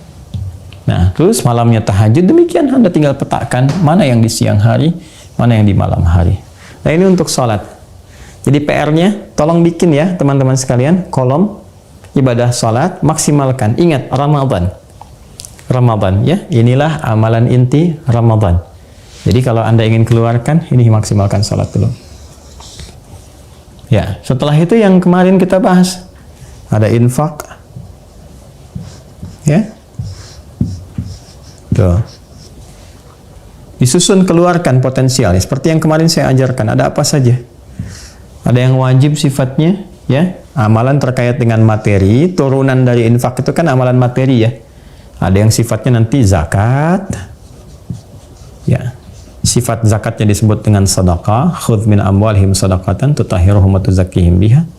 Nah, terus malamnya tahajud. Demikian Anda tinggal petakan mana yang di siang hari, mana yang di malam hari. Nah, ini untuk sholat. Jadi PR-nya tolong bikin ya teman-teman sekalian, kolom ibadah sholat, maksimalkan. Ingat Ramadan. Ramadan ya, inilah amalan inti Ramadan. Jadi kalau Anda ingin keluarkan, ini maksimalkan sholat dulu. Ya, setelah itu yang kemarin kita bahas, ada infak. Ya. Tuh. Disusun keluarkan potensial. Seperti yang kemarin saya ajarkan, ada apa saja? Ada yang wajib sifatnya, ya. Amalan terkait dengan materi, turunan dari infak itu kan amalan materi ya. Ada yang sifatnya nanti zakat. Ya. Sifat zakatnya disebut dengan sedekah, khudz min amwalihim shadaqatan tutahhiruhum wa tuzakkihim biha.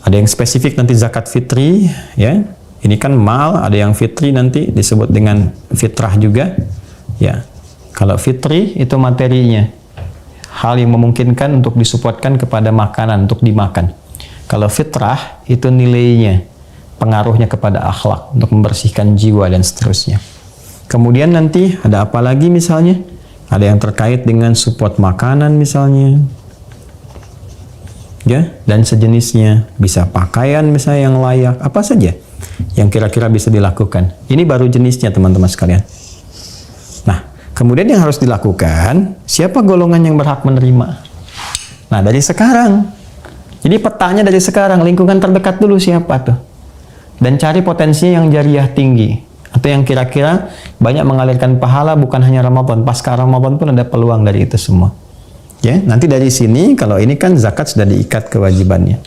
Ada yang spesifik nanti zakat fitri, ya. Ini kan mal, ada yang fitri nanti disebut dengan fitrah juga. Ya. Kalau fitri itu materinya, hal yang memungkinkan untuk disupportkan kepada makanan untuk dimakan. Kalau fitrah itu nilainya, pengaruhnya kepada akhlak untuk membersihkan jiwa dan seterusnya. Kemudian nanti ada apa lagi misalnya? Ada yang terkait dengan support makanan misalnya. Ya, dan sejenisnya. Bisa pakaian misalnya yang layak, apa saja yang kira-kira bisa dilakukan. Ini baru jenisnya teman-teman sekalian. Nah, kemudian yang harus dilakukan, siapa golongan yang berhak menerima? Nah, dari sekarang. Jadi petanya dari sekarang, lingkungan terdekat dulu siapa tuh. Dan cari potensinya yang jariah tinggi. Atau yang kira-kira banyak mengalirkan pahala bukan hanya Ramadan, pasca Ramadan pun ada peluang dari itu semua. Ya, nanti dari sini kalau ini kan zakat sudah diikat kewajibannya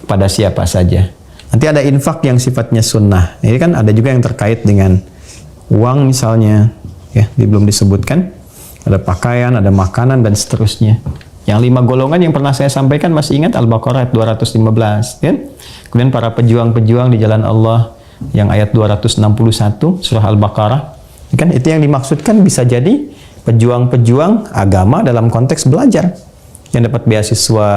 pada siapa saja. Nanti ada infak yang sifatnya sunnah. Ini kan ada juga yang terkait dengan uang misalnya, ya, belum disebutkan. Ada pakaian, ada makanan dan seterusnya. Yang 5 golongan yang pernah saya sampaikan masih ingat Al-Baqarah ayat 215, kan? Kemudian para pejuang-pejuang di jalan Allah yang ayat 261 surah Al-Baqarah, kan itu yang dimaksudkan bisa jadi pejuang-pejuang agama dalam konteks belajar yang dapat beasiswa.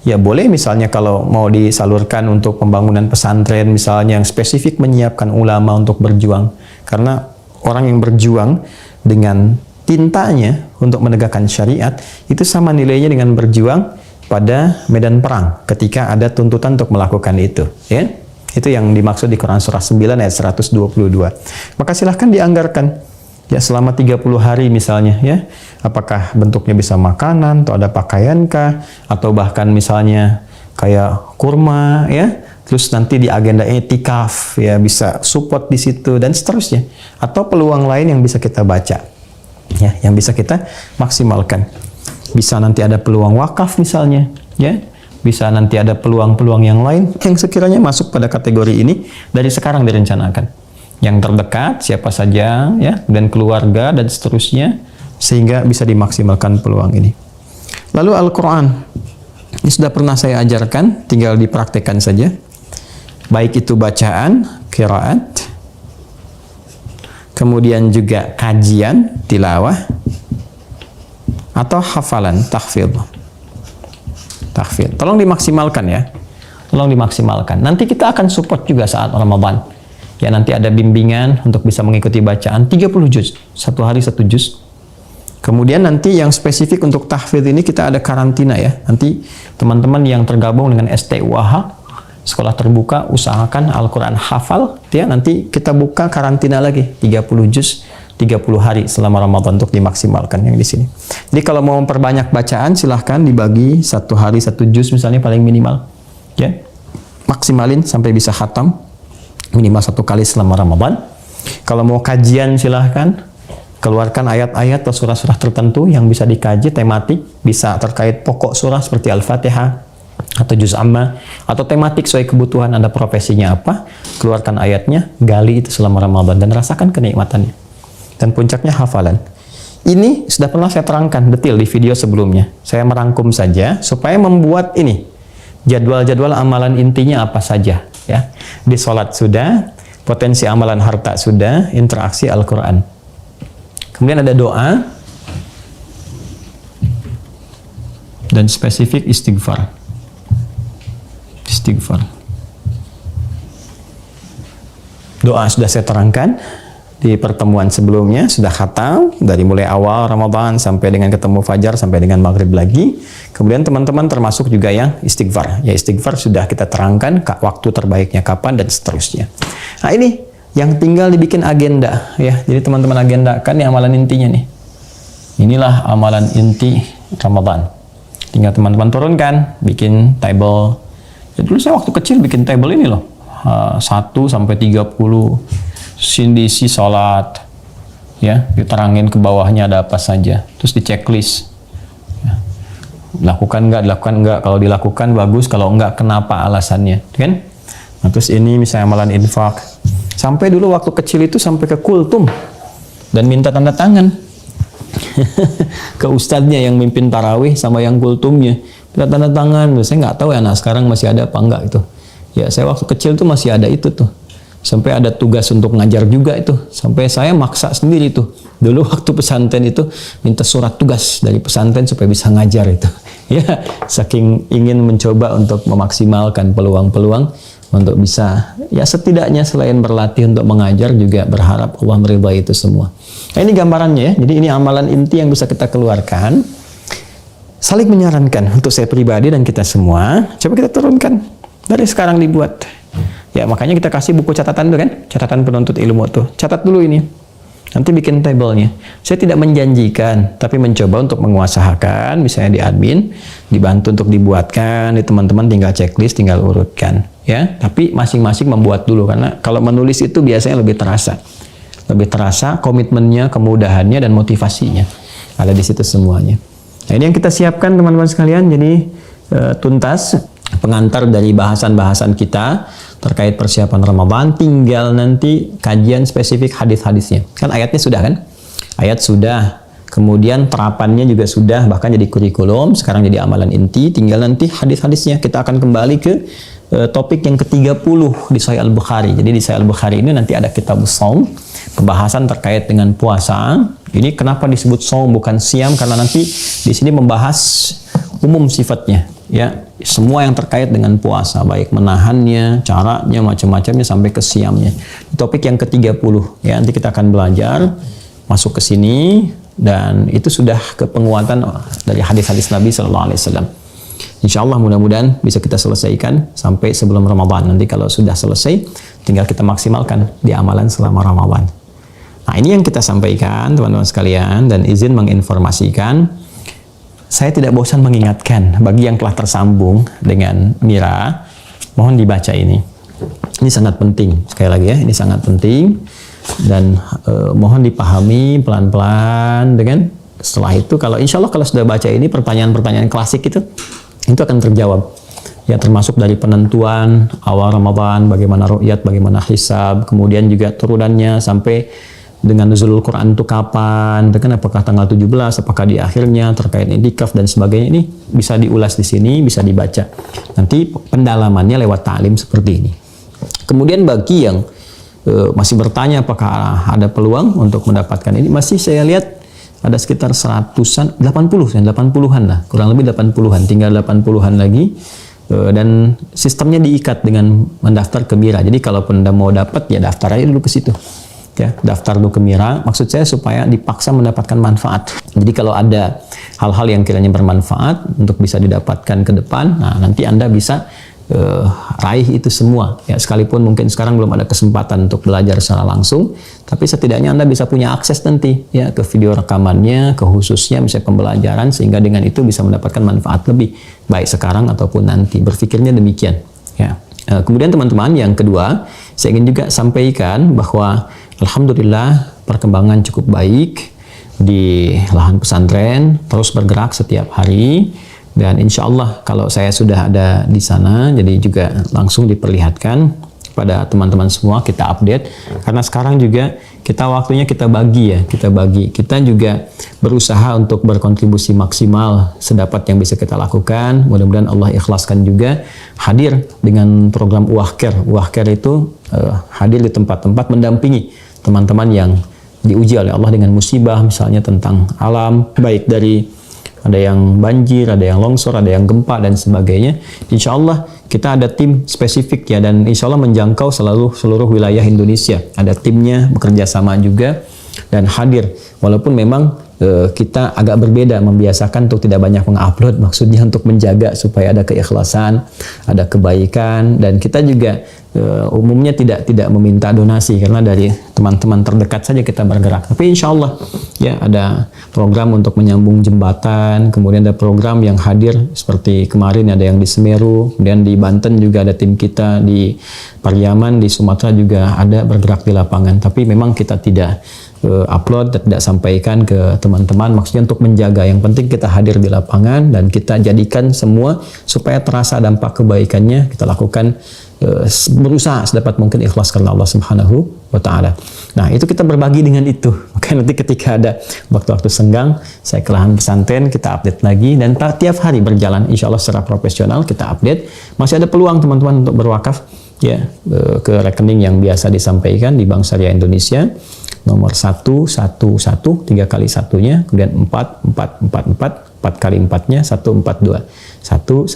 Ya boleh misalnya kalau mau disalurkan untuk pembangunan pesantren misalnya yang spesifik menyiapkan ulama untuk berjuang, karena orang yang berjuang dengan tintanya untuk menegakkan syariat itu sama nilainya dengan berjuang pada medan perang ketika ada tuntutan untuk melakukan itu, ya. Itu yang dimaksud di Quran surah 9 ayat 122. Maka silahkan dianggarkan. Ya, selama 30 hari misalnya ya. Apakah bentuknya bisa makanan atau ada pakaiankah atau bahkan misalnya kayak kurma ya. Terus nanti di agenda etikaf ya bisa support di situ dan seterusnya. Atau peluang lain yang bisa kita baca. Ya, yang bisa kita maksimalkan. Bisa nanti ada peluang wakaf misalnya ya. Bisa nanti ada peluang-peluang yang lain yang sekiranya masuk pada kategori ini dari sekarang direncanakan. Yang terdekat siapa saja ya, dan keluarga dan seterusnya, sehingga bisa dimaksimalkan peluang ini. Lalu Al-Quran ini sudah pernah saya ajarkan, tinggal dipraktekkan saja, baik itu bacaan, qiraat, kemudian juga kajian, tilawah, atau hafalan, tahfidz. Tolong dimaksimalkan ya, tolong dimaksimalkan. Nanti kita akan support juga saat Ramadan. Ya, nanti ada bimbingan untuk bisa mengikuti bacaan 30 juz, satu hari 1 juz. Kemudian nanti yang spesifik untuk tahfidz ini kita ada karantina ya. Nanti teman-teman yang tergabung dengan STUAH, sekolah terbuka, usahakan Al-Quran hafal. Ya, nanti kita buka karantina lagi 30 juz, 30 hari selama Ramadan untuk dimaksimalkan yang di sini. Jadi kalau mau memperbanyak bacaan silahkan dibagi 1 hari 1 juz misalnya paling minimal. Ya, maksimalin sampai bisa khatam. Minimal 1 kali selama Ramadan. Kalau mau kajian silahkan keluarkan ayat-ayat atau surah-surah tertentu yang bisa dikaji, tematik, bisa terkait pokok surah seperti Al-Fatihah atau Juz Amma, atau tematik sesuai kebutuhan Anda, profesinya apa, keluarkan ayatnya, gali itu selama Ramadan dan rasakan kenikmatannya. Dan puncaknya hafalan. Ini sudah pernah saya terangkan detail di video sebelumnya. Saya merangkum saja supaya membuat ini jadwal-jadwal amalan intinya apa saja. Ya, di sholat sudah, potensi amalan harta sudah, interaksi Al-Quran. Kemudian ada doa dan spesifik istighfar. Doa sudah saya terangkan di pertemuan sebelumnya, sudah khatam dari mulai awal Ramadan sampai dengan ketemu fajar sampai dengan maghrib lagi. Kemudian teman-teman termasuk juga yang istighfar. Ya, istighfar sudah kita terangkan waktu terbaiknya kapan dan seterusnya. Nah, ini yang tinggal dibikin agenda ya. Jadi teman-teman agendakan nih amalan intinya nih. Inilah amalan inti Ramadan. Tinggal teman-teman turunkan, bikin table. Ya, dulu saya waktu kecil bikin table ini loh. 1 sampai 30 sindisi sholat ya, diterangin ke bawahnya ada apa saja, terus di checklist ya. Dilakukan enggak, kalau dilakukan bagus, kalau enggak kenapa alasannya kan. Nah, terus ini misalnya amalan infak, sampai dulu waktu kecil itu sampai ke kultum dan minta tanda tangan ke ustadznya yang mimpin tarawih sama yang kultumnya, minta tanda tangan. Saya nggak tahu ya, nah sekarang masih ada apa enggak itu ya. Saya waktu kecil tuh masih ada itu tuh. Sampai ada tugas untuk ngajar juga itu. Sampai saya maksa sendiri tuh. Dulu waktu pesantren itu minta surat tugas dari pesantren supaya bisa ngajar itu. Ya, saking ingin mencoba untuk memaksimalkan peluang-peluang untuk bisa, ya setidaknya selain berlatih untuk mengajar juga berharap Allah meridai itu semua. Nah, ini gambarannya ya. Jadi ini amalan inti yang bisa kita keluarkan. Saling menyarankan untuk saya pribadi dan kita semua. Coba kita turunkan. Dari sekarang dibuat. Ya, makanya kita kasih buku catatan itu kan, catatan penuntut ilmu tuh. Catat dulu ini. Nanti bikin tabelnya. Saya tidak menjanjikan, tapi mencoba untuk menguasakan, misalnya di admin, dibantu untuk dibuatkan, di teman-teman tinggal checklist, tinggal urutkan. Ya, tapi masing-masing membuat dulu, karena kalau menulis itu biasanya lebih terasa. Lebih terasa komitmennya, kemudahannya, dan motivasinya. Ada di situ semuanya. Nah, ini yang kita siapkan teman-teman sekalian, jadi tuntas pengantar dari bahasan-bahasan kita terkait persiapan Ramadan. Tinggal nanti kajian spesifik hadis-hadisnya. Kan ayatnya sudah kan? Ayat sudah. Kemudian terapannya juga sudah, bahkan jadi kurikulum, sekarang jadi amalan inti. Tinggal nanti hadis-hadisnya. Kita akan kembali ke topik yang ke-30 di Sahih Al-Bukhari. Jadi di Sahih Al-Bukhari ini nanti ada kitab shaum, pembahasan terkait dengan puasa. Ini kenapa disebut shaum bukan siam? Karena nanti di sini membahas umum sifatnya. Ya, semua yang terkait dengan puasa, baik menahannya, caranya, macam-macamnya sampai ke siamnya. Topik yang ke-30 ya, nanti kita akan belajar masuk ke sini, dan itu sudah ke penguatan dari hadis-hadis Nabi Sallallahu Alaihi Wasallam. Insya Allah mudah-mudahan bisa kita selesaikan sampai sebelum Ramadan. Nanti kalau sudah selesai, tinggal kita maksimalkan di amalan selama Ramadan. Nah, ini yang kita sampaikan teman-teman sekalian, dan izin menginformasikan, saya tidak bosan mengingatkan bagi yang telah tersambung dengan Mira, mohon dibaca ini. Ini sangat penting, sekali lagi ya, ini sangat penting, dan mohon dipahami pelan-pelan. Dengan setelah itu, kalau insya Allah kalau sudah baca ini, pertanyaan-pertanyaan klasik itu akan terjawab. Ya, termasuk dari penentuan awal Ramadan, bagaimana ru'yat, bagaimana hisab, kemudian juga turunannya sampai dengan nuzulul Quran itu kapan, dengan apakah tanggal 17, apakah di akhirnya, terkait i'tikaf dan sebagainya, ini bisa diulas di sini, bisa dibaca. Nanti pendalamannya lewat ta'lim seperti ini. Kemudian bagi yang masih bertanya apakah ada peluang untuk mendapatkan ini, masih saya lihat ada sekitar 80-an lah, kurang lebih 80-an, tinggal 80-an lagi. Dan sistemnya diikat dengan mendaftar ke Mira. Jadi kalaupun Anda mau dapat, ya daftar aja dulu ke situ. Ya, daftar dulu ke Mira. Maksud saya supaya dipaksa mendapatkan manfaat. Jadi kalau ada hal-hal yang kiranya bermanfaat untuk bisa didapatkan ke depan, nah nanti Anda bisa raih itu semua. Ya, sekalipun mungkin sekarang belum ada kesempatan untuk belajar secara langsung, tapi setidaknya Anda bisa punya akses nanti ya ke video rekamannya, ke khususnya misalnya pembelajaran, sehingga dengan itu bisa mendapatkan manfaat lebih baik sekarang ataupun nanti. Berpikirnya demikian. Ya. Kemudian teman-teman, yang kedua, saya ingin juga sampaikan bahwa alhamdulillah perkembangan cukup baik di lahan pesantren, terus bergerak setiap hari. Dan insya Allah kalau saya sudah ada di sana, jadi juga langsung diperlihatkan pada teman-teman semua, kita update. Karena sekarang juga waktunya kita bagi ya, kita juga berusaha untuk berkontribusi maksimal sedapat yang bisa kita lakukan. Mudah-mudahan Allah ikhlaskan juga hadir dengan program Uwahker. Uwahker itu hadir di tempat-tempat mendampingi teman-teman yang diuji oleh Allah dengan musibah, misalnya tentang alam, baik dari ada yang banjir, ada yang longsor, ada yang gempa dan sebagainya. Insya Allah kita ada tim spesifik ya, dan insya Allah menjangkau seluruh wilayah Indonesia. Ada timnya bekerja sama juga dan hadir. Walaupun memang kita agak berbeda, membiasakan untuk tidak banyak mengupload, maksudnya untuk menjaga supaya ada keikhlasan, ada kebaikan, dan kita juga umumnya tidak meminta donasi, karena dari teman-teman terdekat saja kita bergerak. Tapi insya Allah ya ada program untuk menyambung jembatan, kemudian ada program yang hadir seperti kemarin ada yang di Semeru, kemudian di Banten juga ada tim kita, di Pariaman, di Sumatera juga ada bergerak di lapangan. Tapi memang kita tidak upload dan tidak sampaikan ke teman-teman, maksudnya untuk menjaga. Yang penting kita hadir di lapangan dan kita jadikan semua supaya terasa dampak kebaikannya. Kita lakukan berusaha sedapat mungkin ikhlas karena Allah Subhanahu wa Ta'ala. Nah, itu kita berbagi dengan itu. Maka nanti ketika ada waktu-waktu senggang, saya ke lahan pesantren, kita update lagi, dan tiap hari berjalan insya Allah secara profesional kita update. Masih ada peluang teman-teman untuk berwakaf ya ke rekening yang biasa disampaikan di Bank Syariah Indonesia, nomor 111 3 kali satunya, kemudian 4 kali 4-nya 142 111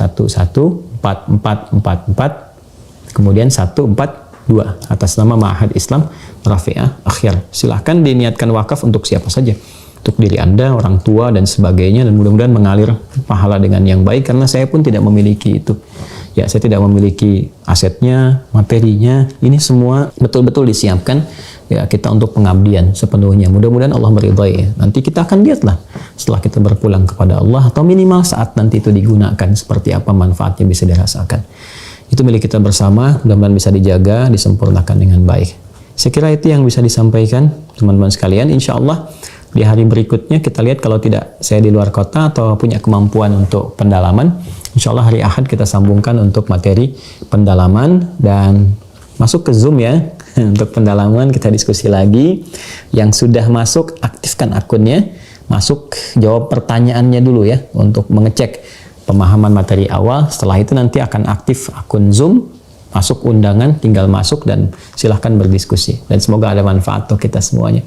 4444, kemudian 142 atas nama Ma'had Islam Rafi'ah Akhir. Silahkan diniatkan wakaf untuk siapa saja, untuk diri Anda, orang tua dan sebagainya, dan mudah-mudahan mengalir pahala dengan yang baik, karena saya pun tidak memiliki itu. Ya, saya tidak memiliki asetnya, materinya. Ini semua betul-betul disiapkan ya kita untuk pengabdian sepenuhnya. Mudah-mudahan Allah meridhai. Nanti kita akan lihatlah setelah kita berpulang kepada Allah, atau minimal saat nanti itu digunakan, seperti apa manfaatnya bisa dirasakan. Itu milik kita bersama, mudah-mudahan bisa dijaga, disempurnakan dengan baik. Saya kira itu yang bisa disampaikan teman-teman sekalian. Insya Allah di hari berikutnya kita lihat, kalau tidak saya di luar kota atau punya kemampuan untuk pendalaman, insya Allah hari Ahad kita sambungkan untuk materi pendalaman, dan masuk ke Zoom ya untuk pendalaman. Kita diskusi lagi. Yang sudah masuk, aktifkan akunnya, masuk jawab pertanyaannya dulu ya untuk mengecek pemahaman materi awal. Setelah itu nanti akan aktif akun Zoom, masuk undangan, tinggal masuk dan silahkan berdiskusi, dan semoga ada manfaat untuk kita semuanya.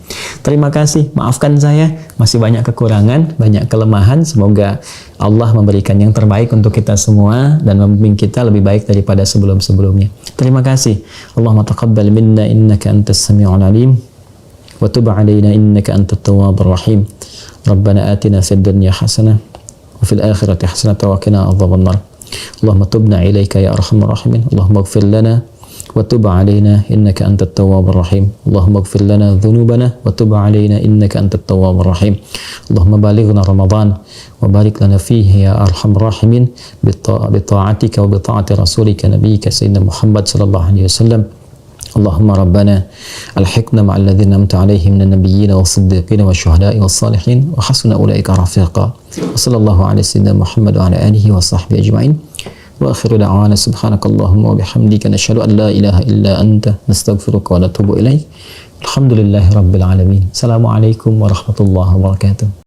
Terima kasih, maafkan saya masih banyak kekurangan, banyak kelemahan. Semoga Allah memberikan yang terbaik untuk kita semua dan membimbing kita lebih baik daripada sebelum-sebelumnya. Terima kasih. Allahumma taqabbal minna innaka antas sami'ul alim wa tub 'alaina innaka antat tawwabur rahim. Rabbana atina fid dunya hasanah wa fil akhirati hasanah wa qina adzabannar. Allahumma tubna ilaika ya arhamar rahimin. Allahumma ighfir lana وتب علينا إنك أنت التواب الرحيم اللهم اغفر لنا ذنوبنا وتب علينا إنك أنت التواب الرحيم اللهم بلغنا رمضان وبارك لنا فيه يا أرحم الراحمين بطاعتك وبطاعة رسولك نبيك سيدنا محمد صلى الله عليه وسلم اللهم ربنا الحقنا مع الذين أنعمت عليهم من النبيين والصديقين والشهداء والصالحين وحسن أولئك رفيقا وصلى الله على سيدنا محمد وعلى آله وصحبه أجمعين وآخر دعوانا سبحانك اللهم وبحمدك نشهد أن لا إله إلا أنت نستغفرك ونتوب إليك الحمد لله رب العالمين السلام عليكم ورحمة الله وبركاته